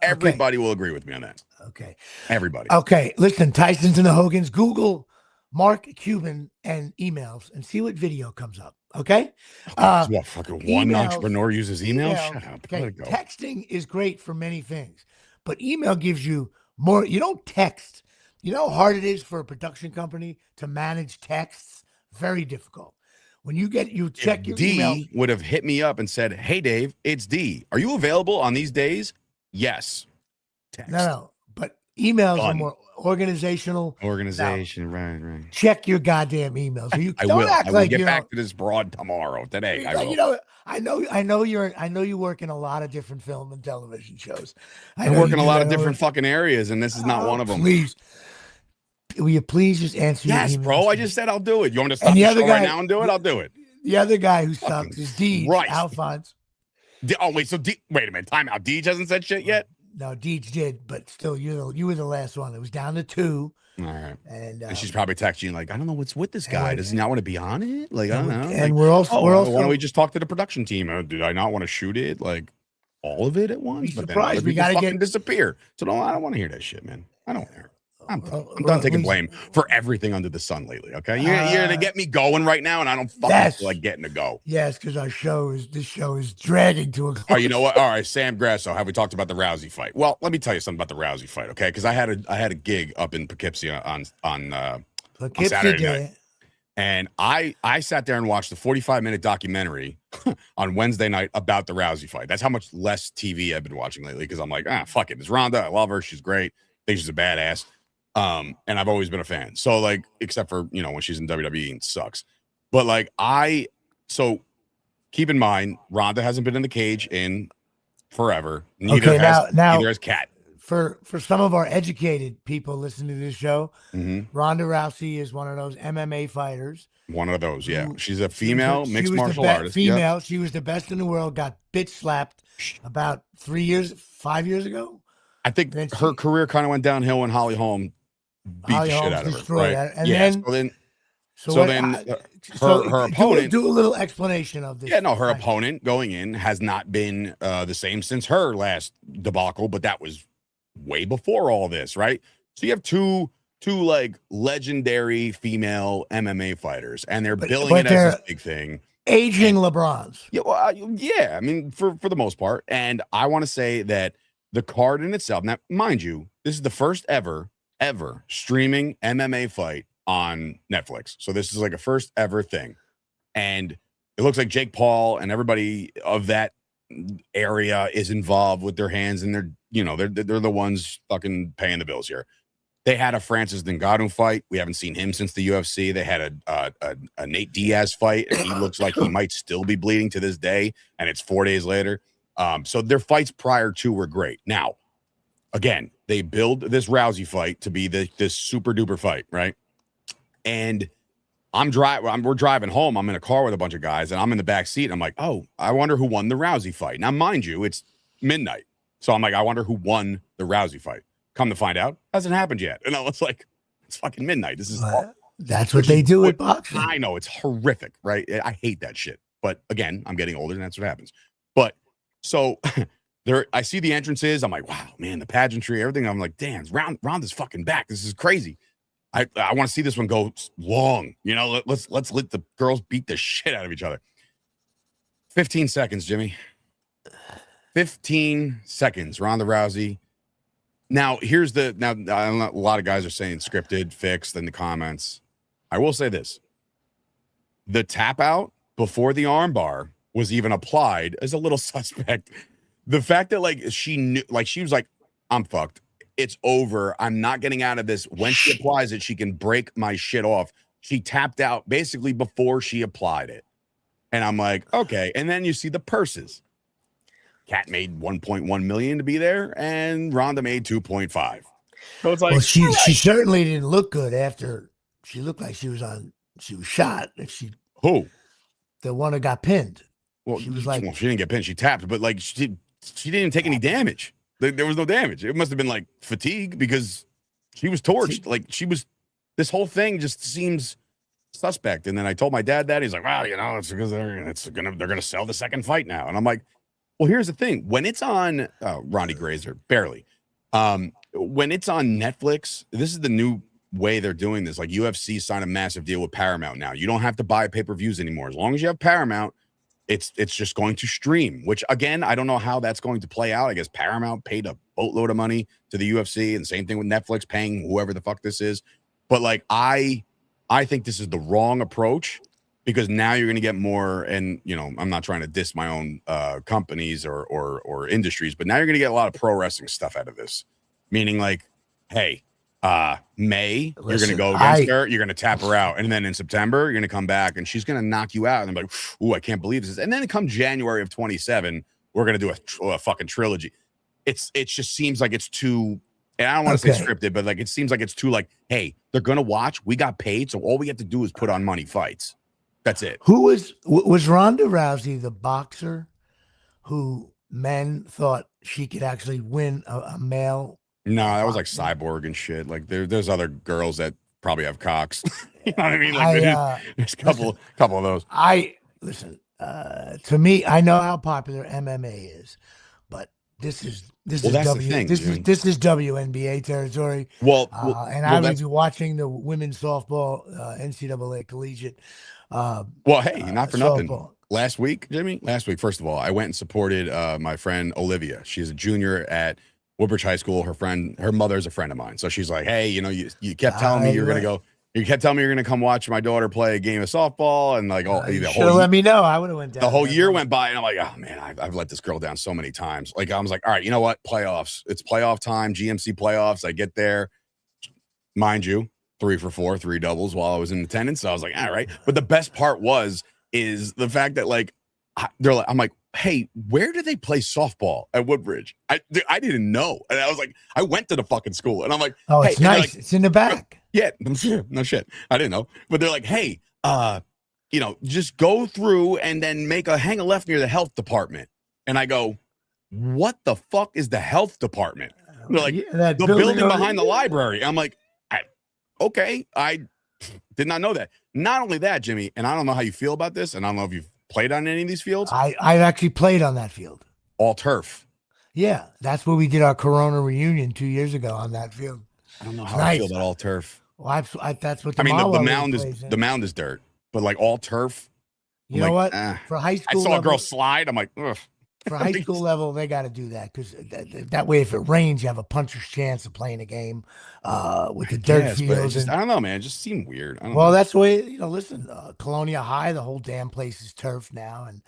Everybody will agree with me on that. Okay. Everybody. Okay. Listen, Tyson's and the Hogans. Google Mark Cuban and emails and see what video comes up. Okay. What fucking one emails- entrepreneur uses email? emails, Shut up. Okay. Let it go. Texting is great for many things, but email gives you more. You don't text. You know how hard it is for a production company to manage texts? Very difficult. When you check your email. D would have hit me up and said, "Hey Dave, it's D. Are you available on these days?" Yes. Text. No, but emails are Done. more organizational. Organization, right. Check your goddamn emails. You I don't will. act I will like get you back know. to this broad today. I will. You know, I know you work in a lot of different film and television shows. I work in a lot of different fucking areas, and this is not one of them. Please, will you please just answer Yes, your emails? bro. I just said I'll do it. You want me to stop the the other show guy- right now and do it? I'll do it. The other guy who sucks is Deej Christ. Alphonse. Oh wait, so wait a minute. Time out. Deej hasn't said shit yet. No, Deej did, but still, you were the last one. It was down to 2. All right. And And she's probably texting you like, I don't know what's with this guy. Does he not want to be on it? Like, I don't know. And Like, we're also why don't we just talk to the production team? Did I not want to shoot it? Like all of it at once? Be But then surprised. other We people gotta fucking get- disappear. So I don't want to hear that shit, man. I don't want to hear it. I'm Well, done at taking least- blame for everything under the sun lately. Okay, you're gonna get me going right now, and I don't fucking Yes. feel like getting to go. Yes, because this show is dragging to a close. Oh, you know what? All right, Sam Grasso. Have we talked about the Rousey fight? Well, let me tell you something about the Rousey fight, okay? Because I had a gig up in Poughkeepsie on Saturday night. And I sat there and watched the 45-minute documentary on Wednesday night about the Rousey fight. That's how much less TV I've been watching lately because I'm like, fuck it. It's Ronda. I love her. She's great. I think she's a badass. And I've always been a fan. So like, except for, when she's in WWE and sucks. But like so keep in mind, Ronda hasn't been in the cage in forever. Neither has Kat. For some of our educated people listening to this show, Mm-hmm. Ronda Rousey is one of those MMA fighters. One of those, yeah. Who- She's a female She mixed was the martial artist. Female. Yep. She was the best in the world. Got bitch slapped about 5 years ago. I think Then her career kind of went downhill when Holly Holm beat Holly the shit Holmes out of her. destroyed Right? her. And yeah. then- So then her opponent. Do a little explanation of this. Yeah, no, her fight. opponent going in has not been the same since her last debacle, but that was way before all this, right? So you have two like legendary female MMA fighters, and they're billing it as this big thing. Aging LeBrons. Yeah, well, yeah. I mean, for the most part, and I want to say that the card in itself. Now, mind you, this is the first ever streaming MMA fight on Netflix. So this is like a first ever thing, and it looks like Jake Paul and everybody of that area is involved with their hands, and they're the ones fucking paying the bills here. They had a Francis Ngannou fight. We haven't seen him since the UFC. They had a Nate Diaz fight, and he looks like he might still be bleeding to this day, and it's 4 days later. So their fights prior to were great. Now, again, they build this Rousey fight to be this super duper fight, right? And we're driving home. I'm in a car with a bunch of guys, and I'm in the back seat. I'm like, oh, I wonder who won the Rousey fight. Now, mind you, it's midnight. So I'm like, I wonder who won the Rousey fight. Come to find out, hasn't happened yet. And I was like, it's fucking midnight. This is awful. That's what they do with boxing. I know, it's horrific, right? I hate that shit. But again, I'm getting older, and that's what happens. But so I see the entrances. I'm like, wow, man, the pageantry, everything. I'm like, damn, Ronda's fucking back. This is crazy. I want to see this one go long. Let's let the girls beat the shit out of each other. 15 seconds, Jimmy. 15 seconds. Ronda Rousey. Now, a lot of guys are saying scripted, fixed in the comments. I will say this. The tap out before the armbar was even applied as a little suspect. The fact that she knew, she was like, I'm fucked. It's over. I'm not getting out of this. When she applies it, she can break my shit off. She tapped out basically before she applied it. And I'm like, okay. And then you see the purses. Kat made 1.1 million to be there, and Ronda made 2.5. So it's like, well, she certainly didn't look good after she looked like she was shot. Who? The one that got pinned. Well, she was like, she didn't get pinned. She tapped, but she didn't even take any damage. There was no damage. It must have been like fatigue because she was torched. Like this whole thing just seems suspect. And then I told my dad that. He's like, well, it's because they're gonna sell the second fight now. And I'm like, well, here's the thing. When it's on Ronnie Grazer, barely. When it's on Netflix, this is the new way they're doing this. Like UFC signed a massive deal with Paramount now. You don't have to buy pay-per-views anymore. As long as you have Paramount, it's just going to stream, which again, I don't know how that's going to play out. I guess Paramount paid a boatload of money to the UFC, and same thing with Netflix paying whoever the fuck this is. But like, I think this is the wrong approach because now you're going to get more, and I'm not trying to diss my own companies or industries, but now you're going to get a lot of pro wrestling stuff out of this. Meaning like, hey, May, you're going to go against her, you're going to tap her out. And then in September, you're going to come back and she's going to knock you out. And I'm like, ooh, I can't believe this. And then come January of 27, we're going to do a fucking trilogy. It just seems like it's too, and I don't want to say scripted, but like, it seems like it's too like, hey, they're going to watch. We got paid. So all we have to do is put on money fights. That's it. Who was Ronda Rousey the boxer who men thought she could actually win a male? No, that was like Cyborg and shit. Like there's other girls that probably have cocks. You know what I mean? Like there's a couple of those. To me, I know how popular MMA is, but this is WNBA territory. I would be watching the women's softball NCAA collegiate. Hey, not for nothing. Last week, first of all, I went and supported my friend Olivia. She's a junior at Woodbridge High School. Her mother's a friend of mine. So she's like, hey, you kept telling me you're going to go. You kept telling me you're going to come watch my daughter play a game of softball. And like, let me know. I would have went down. The whole year went by and I'm like, oh man, I've let this girl down so many times. Like, I was like, all right, you know what? Playoffs. It's playoff time. GMC playoffs. I get there. Mind you, 3 for 4, 3 doubles while I was in attendance. So I was like, all right. But the best part is the fact that like, I'm like, hey, where do they play softball at Woodbridge? I didn't know. And I was like, I went to the fucking school and I'm like, oh, hey, it's nice. Like, it's in the back. Yeah, no shit. I didn't know. But they're like, hey, just go through and then hang a left near the health department. And I go, what the fuck is the health department? They're like, the building behind the library. I'm like, okay, I did not know that. Not only that, Jimmy, and I don't know how you feel about this, and I don't know if you've played on any of these fields. I actually played on that field. All turf. Yeah, that's where we did our Corona reunion 2 years ago on that field. I don't know how I feel about all turf. Well, that's what the mound is. The mound is dirt, but like all turf. You know what? For high school, I saw a girl slide. I'm like, ugh. For high school level, they got to do that because that way, if it rains, you have a puncher's chance of playing a game with the dirt fields. I don't know, man. It just seemed weird. That's the way. Listen, Colonia High, the whole damn place is turf now, and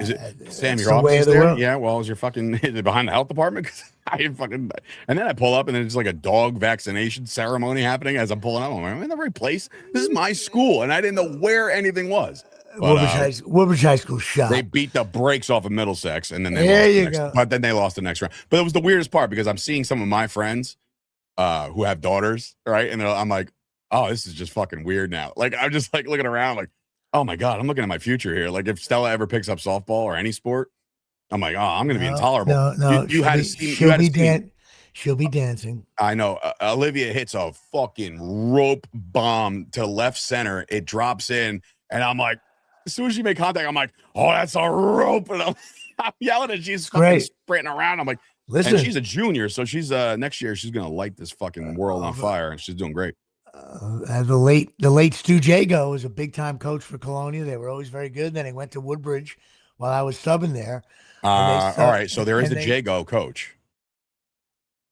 is it Sam? Your office there? Yeah. Well, is your fucking behind the health department? And then I pull up and then it's like a dog vaccination ceremony happening as I'm pulling up. I'm like, am I in the right place? This is my school, and I didn't know where anything was. Woodbridge High School shot. They beat the brakes off of Middlesex, and then they lost the next round. But it was the weirdest part because I'm seeing some of my friends who have daughters, right? And I'm like, oh, this is just fucking weird now. Like, I'm just like looking around like, oh my God, I'm looking at my future here. Like, if Stella ever picks up softball or any sport, I'm like, oh, I'm going to be intolerable. No, she'll be dancing. I know. Olivia hits a fucking rope bomb to left center. It drops in, and I'm like, as soon as she made contact, I'm like, oh, that's a rope. And I'm yelling at she's fucking sprinting around. I'm like, listen. And she's a junior, so she's next year she's gonna light this fucking world on fire, and she's doing great. The late Stu Jago was a big time coach for Colonia. They were always very good. Then he went to Woodbridge while I was subbing there. All right, so there is the Jago coach.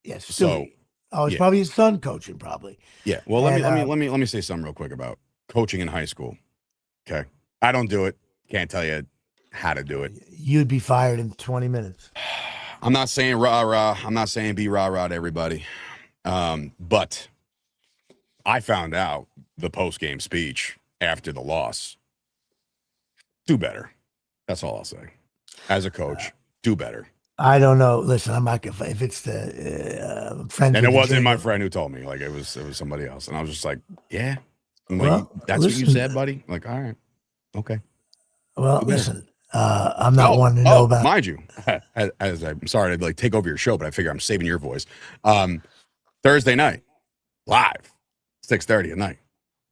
Yes. So it's probably his son coaching, probably. Yeah. Well, let me say something real quick about coaching in high school. Okay. I don't do it. Can't tell you how to do it. You'd be fired in 20 minutes. I'm not saying rah-rah. I'm not saying be rah-rah to everybody. But I found out the post-game speech after the loss. Do better. That's all I'll say. As a coach, do better. I don't know. Listen, I'm not gonna. If it's the friend, and it wasn't my friend who told me. Like it was somebody else, and I was just like, yeah. I'm like, that's what you said, buddy. I'm like, all right. Okay. Well, listen, I'm not one to know about. Mind you, as I'm sorry to like take over your show, but I figure I'm saving your voice. Thursday night, live, 6:30 at night.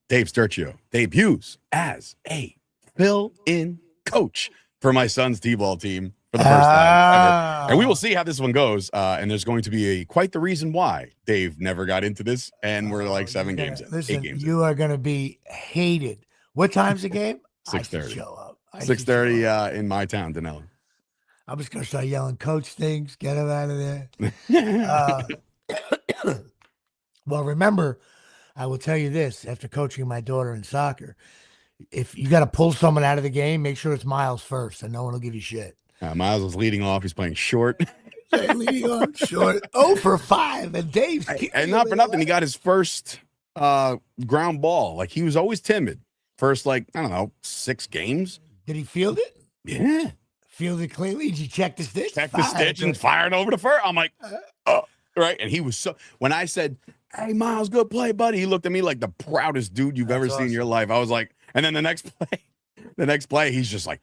Dave Sturcio debuts as a fill-in coach for my son's T-ball team for the first time ever. And we will see how this one goes. And there's going to be quite the reason why Dave never got into this. And we're like 7 games in. Listen, 8 games you are going to be hated. What time's the game? 6:30. Show up. 6:30 in my town, Danella. I'm just going to start yelling, Coach Stinks, get him out of there. Well, remember, I will tell you this, after coaching my daughter in soccer, if you got to pull someone out of the game, make sure it's Miles first and no one will give you shit. Miles was leading off. He's playing short. Leading off short. 0 for 5. And Dave's and not for nothing, he got his first ground ball. Like, he was always timid. First, like, I don't know, 6 games. Did he field it? Yeah. Field it cleanly? Did you check the stitch? Check the stitch and fired over the first. I'm like, oh, right. And he was so, when I said, hey, Miles, good play, buddy, he looked at me like the proudest dude you've ever seen in your life. I was like, and then the next play, he's just like,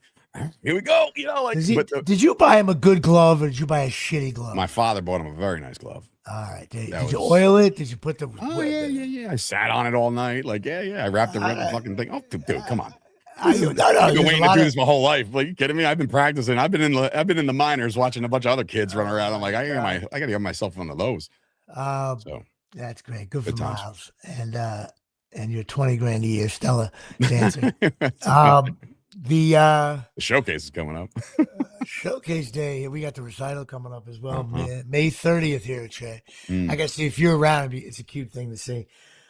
here we go. You know, like, did you buy him a good glove or did you buy a shitty glove? My father bought him a very nice glove. All right. Did you oil it? Did you put the? Oh, yeah. I sat on it all night. Like, yeah. I wrapped around the fucking thing. Oh, dude, come on. I've been waiting to do this my whole life. Like, you kidding me? I've been practicing. I've been in the minors watching a bunch of other kids run around. I'm like, I gotta get myself one of those. So that's great. Good for Miles. And you're 20 grand a year, Stella dancing. The showcase is coming up. Showcase day. We got the recital coming up as well. May 30th here at Shea. I guess if you're around, it's a cute thing to see.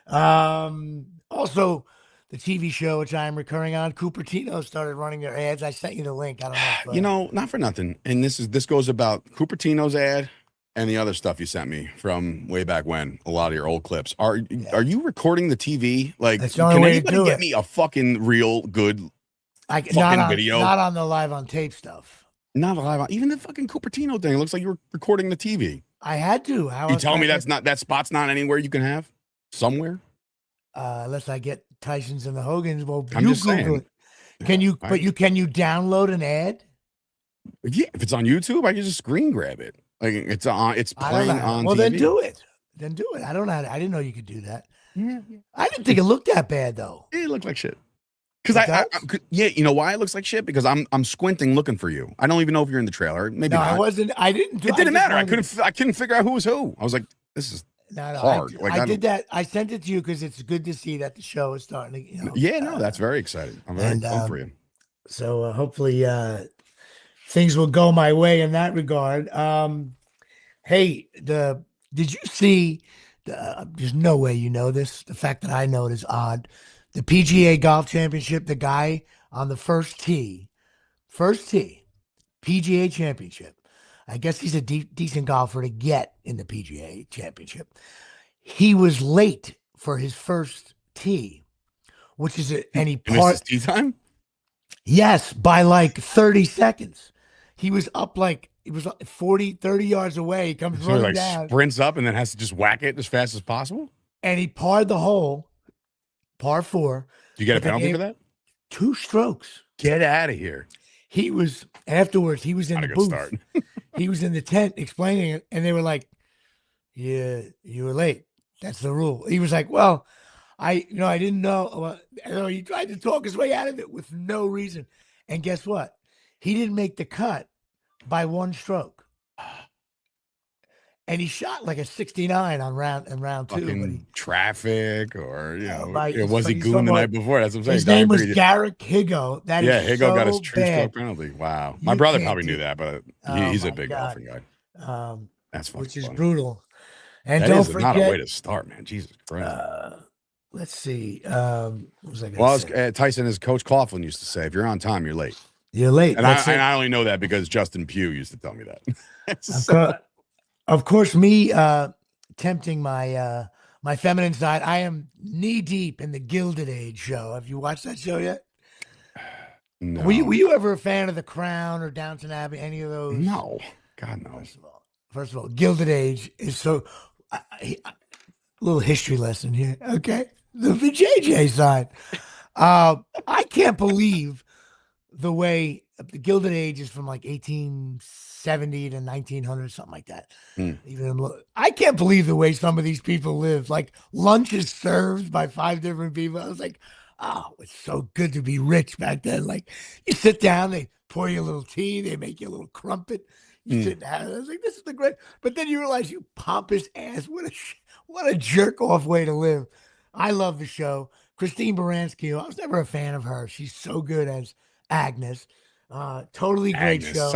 Also, the TV show, which I'm recurring on, Cupertino started running their ads. I sent you the link. I don't know. Not for nothing. And this goes about Cupertino's ad and the other stuff you sent me from way back when. A lot of your old clips. Are you recording the TV? Like, that's the only way to do get me a fucking real good video? Not on the live on tape stuff. Not live on even the fucking Cupertino thing. It looks like you were recording the TV. I had to. You tell me that spot's not anywhere you can have somewhere. Unless I get Tyson's and the Hogans. Well, I'm just saying. It. Can you? But can you download an ad? Yeah, if it's on YouTube, I can just screen grab it. Like it's playing on. Well, TV. then do it. I don't know. I didn't know you could do that. Yeah. I didn't think it looked that bad though. It looked like shit. Because you know why it looks like shit? Because I'm squinting looking for you. I don't even know if you're in the trailer. Maybe not. I wasn't. I didn't. It didn't matter. I couldn't figure out who was who. I was like, this is hard. I did that. I sent it to you because it's good to see that the show is starting to. That's very exciding. I'm very pumped for you. So hopefully things will go my way in that regard. Hey, did you see? There's no way you know this. The fact that I know it is odd. The PGA Golf Championship, the guy on the first tee, PGA Championship. I guess he's a decent golfer to get in the PGA Championship. He was late for his first tee, which is and he missed his tee time? Yes, by like 30 seconds. He was up like, it was 40, 30 yards away. He comes running down. Sprints up and then has to just whack it as fast as possible? And he parred the hole. Par 4. Do you get a penalty for that? 2 strokes. Get out of here. He was afterwards. He was in the booth. He was in the tent explaining it, and they were like, "Yeah, you were late. That's the rule." He was like, "Well, I didn't know." He tried to talk his way out of it with no reason, and guess what? He didn't make the cut by 1 stroke. And he shot like a 69 on round 2. Fucking traffic, or was he goon the night before? That's what I'm saying. His name was Garrick Higo. Higo got his true stroke penalty. Wow, my brother probably knew that, but he's a big golfing guy. That's fucking which is funny. Brutal. And that don't is forget, not a way to start, man. Jesus Christ. Let's see. What was I going to say? Tyson, as Coach Coughlin used to say, if you're on time, you're late. You're late. And I only know that because Justin Pugh used to tell me that. Of course, me tempting my my feminine side. I am knee deep in the Gilded Age show. Have you watched that show yet? No. Were you ever a fan of The Crown or Downton Abbey? Any of those? No. God, no. First of all, Gilded Age is so. A little history lesson here, okay? The JJ side. I can't believe the way the Gilded Age is from like 1870 to 1900, something like that. I can't believe the way some of these people live. Like lunch is served by 5 different people. I was like, oh, it's so good to be rich back then. Like you sit down, they pour you a little tea, they make you a little crumpet. You sit down. I was like, this is the great. But then you realize you pompous ass. What a jerk off way to live. I love the show. Christine Baranski, I was never a fan of her. She's so good as Agnes. Totally great Agnes, show.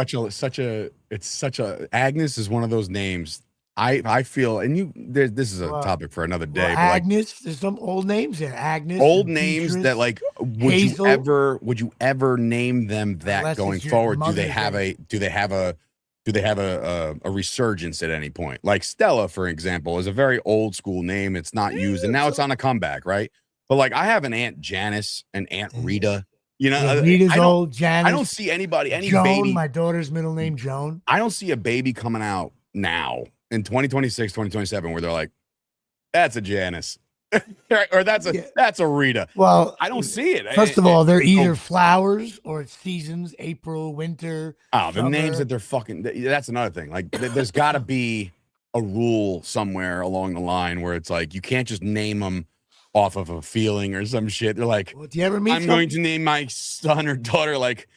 Agnes is one of those names. I feel, and this is a topic for another day. Well, Agnes, there's some old names there. Agnes, old names Beatrice, that like Hazel. would you ever name them that Unless going it's your forward? Do mother's they have a resurgence at any point? Like Stella, for example, is a very old school name. It's not used, and now it's on a comeback, right? But like I have an Aunt Janice and Aunt Rita. You know, Rita's old. Janice. I don't see any Joan, baby. my daughter's middle name, Joan. I don't see a baby coming out now in 2026, 2027 where they're like, that's a Janice. or that's a Rita. Well, I don't see it. First of all, they're either flowers or it's seasons, April, winter. Oh, the summer. names that they're fucking. That's another thing. Like, there's got to be a rule somewhere along the line where it's like you can't just name them off of a feeling or some shit. They're like, well, do you ever meet I'm going to name my son or daughter like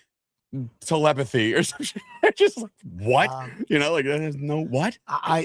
telepathy or some shit. Just like what? Like there's no what? How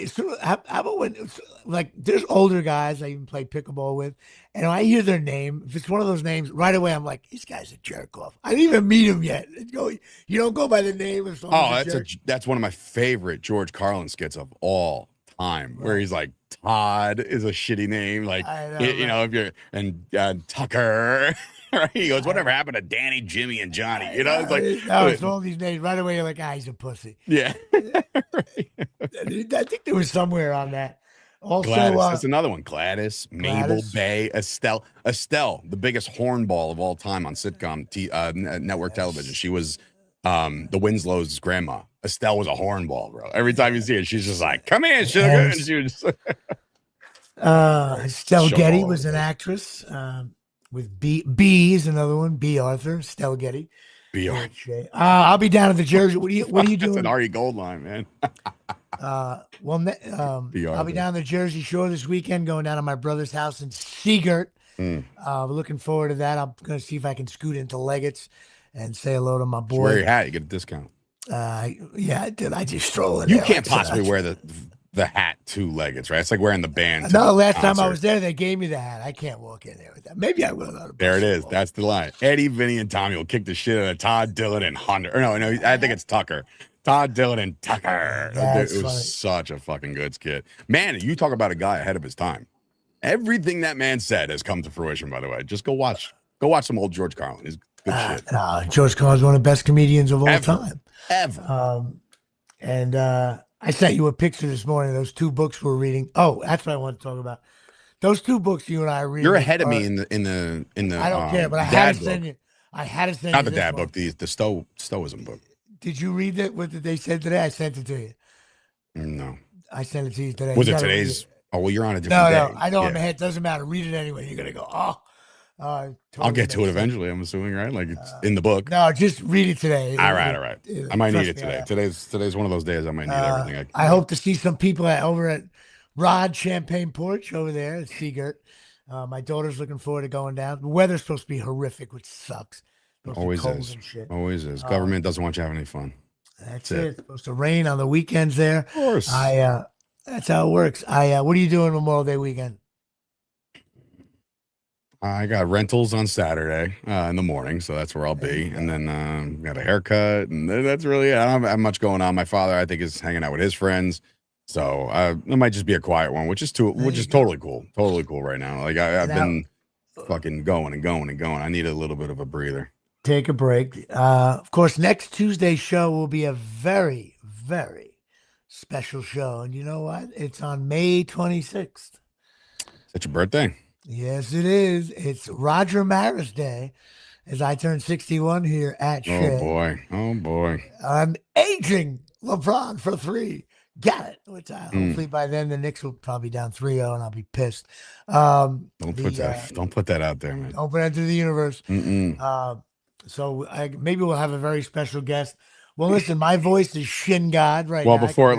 about when like there's older guys I even play pickleball with, and when I hear their name, if it's one of those names, right away I'm like, this guy's a jerk off. I didn't even meet him yet. You don't go by the name of someone. That's one of my favorite George Carlin skits of all time, where he's like, Todd is a shitty name, like if you're and Tucker. Right? He goes, whatever happened to Danny, Jimmy, and Johnny? It's like it's all these names right away. You're like, he's a pussy. Yeah. I think there was somewhere on that. Also, Gladys, that's another one. Gladys, Mabel, Bay, Estelle, the biggest hornball of all time on sitcom network television. She was the Winslow's grandma. Estelle was a hornball, bro. Every time you see her, she's just like, "Come here, sugar." And she was just Estelle Getty was an actress. With B is another one. B. Arthur, Stell Getty. B. Arthur. I'll be down at the Jersey. What are you doing? That's an Ari Gold line, man. I'll be down the Jersey Shore this weekend, going down to my brother's house in Seagirt. We're looking forward to that. I'm going to see if I can scoot into Leggett's and say hello to my boy. Wear your hat, you get a discount. Yeah, dude, I just stroll in. You can't possibly wear the hat to Leggett's, right? It's like wearing the band. No, last time I was there, they gave me the hat. I can't walk in there with that. Maybe I will. There it is. That's the line. Eddie, Vinny, and Tommy will kick the shit out of Todd, Dylan, and Hunter. Or no, I think it's Tucker. Todd, Dylan, and Tucker. It was such a fucking good skit. Man, you talk about a guy ahead of his time. Everything that man said has come to fruition, by the way. Just go watch some old George Carlin. He's good shit. George Carlin's one of the best comedians of all time. Ever. I sent you a picture this morning of those 2 books we're reading. Oh, that's what I want to talk about. Those 2 books you and I read. You're ahead of me in the. I don't care, but I had to send you. Not the dad book, the Stoicism book. Did you read it? What did they say today? I sent it to you. No. I sent it to you today. Was it today's? Oh, well, you're on a different day. No, I know in my head. Doesn't matter. Read it anyway. You're going to go, totally I'll get to it eventually, I'm assuming, right? Like it's in the book. No, just read it today. All right. I might need it today. Today's one of those days I might need everything. I hope to see some people over at Rod Champagne Porch over there at Seagirt. My daughter's looking forward to going down. The weather's supposed to be horrific, which sucks. Always is. Always is. Government doesn't want you having any fun. That's it. It's supposed to rain on the weekends there. Of course. That's how it works. What are you doing Memorial Day weekend? I got rentals on Saturday in the morning, so that's where I'll be. And then got a haircut, and that's really it. I don't have much going on. My father, I think, is hanging out with his friends. So it might just be a quiet one, which is totally cool. Totally cool right now. Like I've been fucking going and going and going. I need a little bit of a breather. Take a break. Of course, next Tuesday's show will be a very, very special show. And you know what? It's on May 26th. It's your birthday? Yes, it is. It's Roger Maris Day as I turn 61 here at Shea. Oh, boy. I'm aging LeBron for 3. Got it. Which hopefully by then the Knicks will probably be down 3-0 and I'll be pissed. Don't put that out there, man. Don't put that into the universe. So maybe we'll have a very special guest. Well, listen, my voice is Shin God right Well, now. before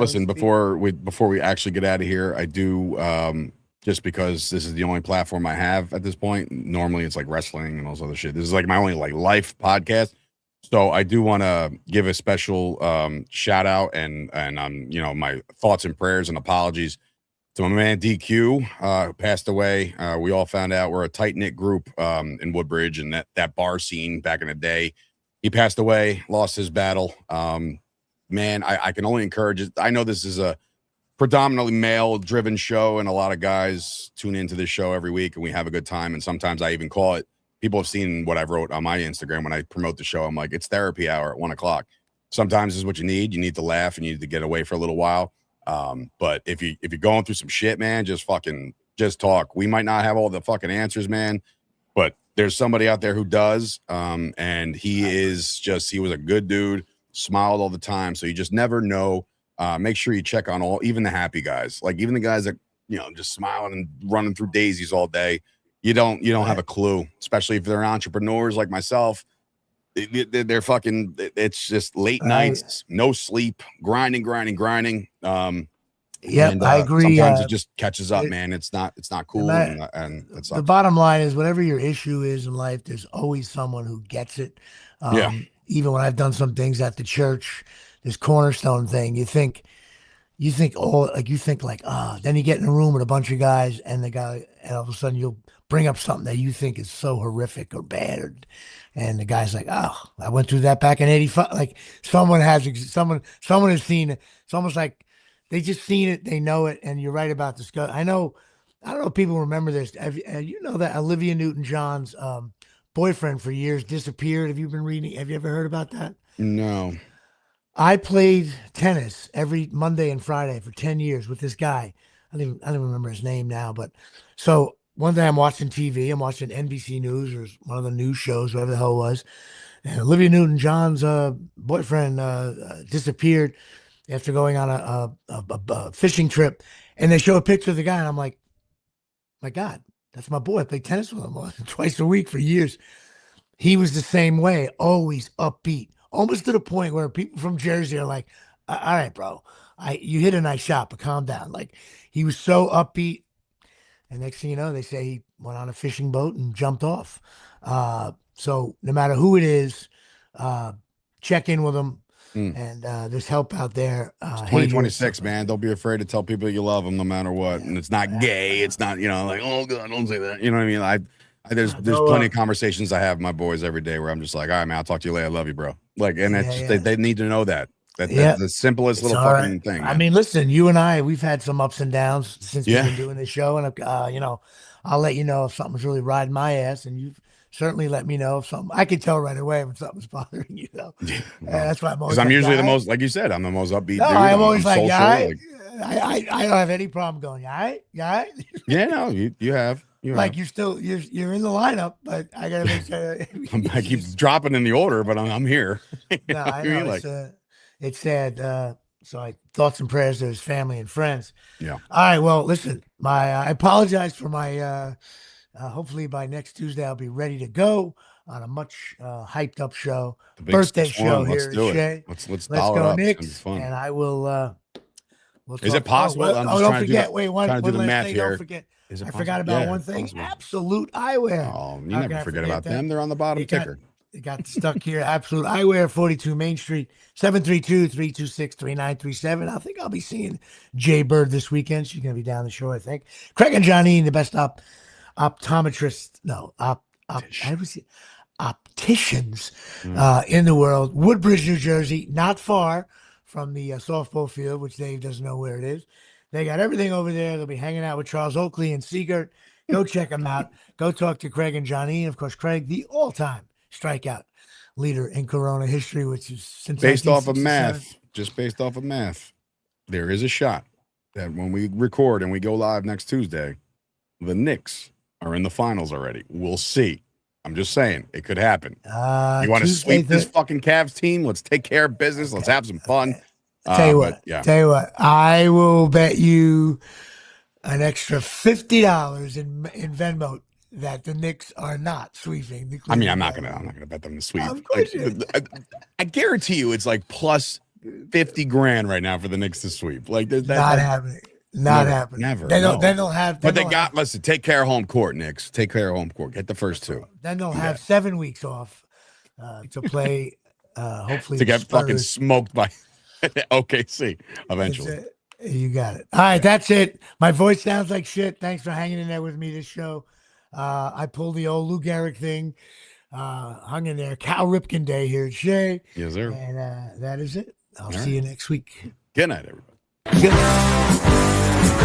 we actually get out of here, I do just because this is the only platform I have at this point. Normally, it's like wrestling and all this other shit. This is like my only like life podcast. So I do want to give a special shout out and my thoughts and prayers and apologies to my man DQ, passed away. We all found out we're a tight knit group in Woodbridge and that bar scene back in the day. He passed away, lost his battle. Man, I can only encourage it. I know this is a predominantly male driven show and a lot of guys tune into this show every week and we have a good time. And sometimes I even call it, people have seen what I wrote on my Instagram when I promote the show. I'm like, it's therapy hour at 1:00. Sometimes this is what you need. You need to laugh and you need to get away for a little while. But if you're going through some shit, man, just talk. We might not have all the fucking answers, man, but there's somebody out there who does. And he was a good dude, smiled all the time. So you just never know. Make sure you check on even the happy guys, like even the guys that, just smiling and running through daisies all day. You don't have a clue, especially if they're entrepreneurs like myself. They're fucking, it's just late nights, no sleep, grinding. Yeah, I agree. Sometimes it just catches up, man. It's not cool. And it's the bottom line is whatever your issue is in life, there's always someone who gets it. Even when I've done some things at the church, this cornerstone thing, you think then you get in a room with a bunch of guys and all of a sudden you'll bring up something that you think is so horrific or bad. And the guy's like, oh, I went through that back in 85. Like someone has seen it. It's almost like they just seen it. They know it. And you're right about this guy. I don't know if people remember this. You know that Olivia Newton-John's boyfriend for years disappeared. Have you been reading? Have you ever heard about that? No. I played tennis every Monday and Friday for 10 years with this guy. I don't remember his name now, but so one day I'm watching TV, I'm watching NBC News or one of the news shows, whatever the hell it was. And Olivia Newton-John's boyfriend disappeared after going on a fishing trip. And they show a picture of the guy. And I'm like, my God, that's my boy. I played tennis with him twice a week for years. He was the same way, always upbeat. Almost to the point where people from Jersey are like, all right, bro, you hit a nice shot, but calm down. Like he was so upbeat. And next thing you know, they say he went on a fishing boat and jumped off. So no matter who it is, check in with them. And there's help out there. It's 2026, man. Don't be afraid to tell people you love them no matter what. And it's not gay. It's not, like, oh, God, don't say that. You know what I mean? There's plenty of conversations I have with my boys every day where I'm just like, all right, man, I'll talk to you later. I love you, bro. Like, and they need to know that. That's the simplest little fucking thing. Man. I mean, listen, you and I, we've had some ups and downs since we've been doing this show. And, I'll let you know if something's really riding my ass. And you've certainly let me know if something, I can tell right away when something's bothering you, though. That's why I'm always. Because I'm usually the most, like you said, I'm the most upbeat dude. I'm always like, I don't have any problem going, yeah. Yeah, no, you have. Like you're in the lineup, but I gotta make sure. I keep dropping in the order, but I'm here. No, I know it's sad. So thoughts and prayers to his family and friends. Yeah. All right. Well, listen, I apologize for my. Hopefully by next Tuesday I'll be ready to go on a much hyped up show, birthday show here at Shea. Let's go up. Knicks, and I will. Is it possible? Don't forget. Wait, one last thing. Don't forget. I forgot about one thing. Possible. Absolute Eyewear. Oh, you never forget about them. They're on the bottom ticker. It got stuck here. Absolute Eyewear, 42 Main Street, 732-326-3937. I think I'll be seeing Jay Bird this weekend. She's going to be down the shore, I think. Craig and Johnny, the best opticians in the world. Woodbridge, New Jersey, not far from the softball field, which Dave doesn't know where it is. They got everything over there. They'll be hanging out with Charles Oakley and Seegert. Go check them out. Go talk to Craig and Johnny. And of course, Craig, the all-time strikeout leader in Corona history, which is since based off of math. Just based off of math, there is a shot that when we record and we go live next Tuesday, the Knicks are in the finals already. We'll see. I'm just saying it could happen. You want to sweep this fucking Cavs team? Let's take care of business. Let's have some fun. Tell you what, I will bet you an extra $50 in Venmo that the Knicks are not sweeping the I mean, I'm Cleveland not gonna bet them to sweep. Of course I guarantee you, it's like plus 50 grand right now for the Knicks to sweep. Like not happening. Not happening. Never. They don't. No. They don't have. But listen. Take care of home court, Knicks. Take care of home court. Get the first two. Then they'll have 7 weeks off to play. Hopefully, To get Spurs. fucking smoked by OKC eventually. You got it. All right, that's it. My voice sounds like shit. Thanks for hanging in there with me this show. I pulled the old Lou Gehrig thing. Hung in there. Cal Ripken Day here at Shea. Yes, sir. And that is it. I'll see you next week. Good night, everybody. Good night.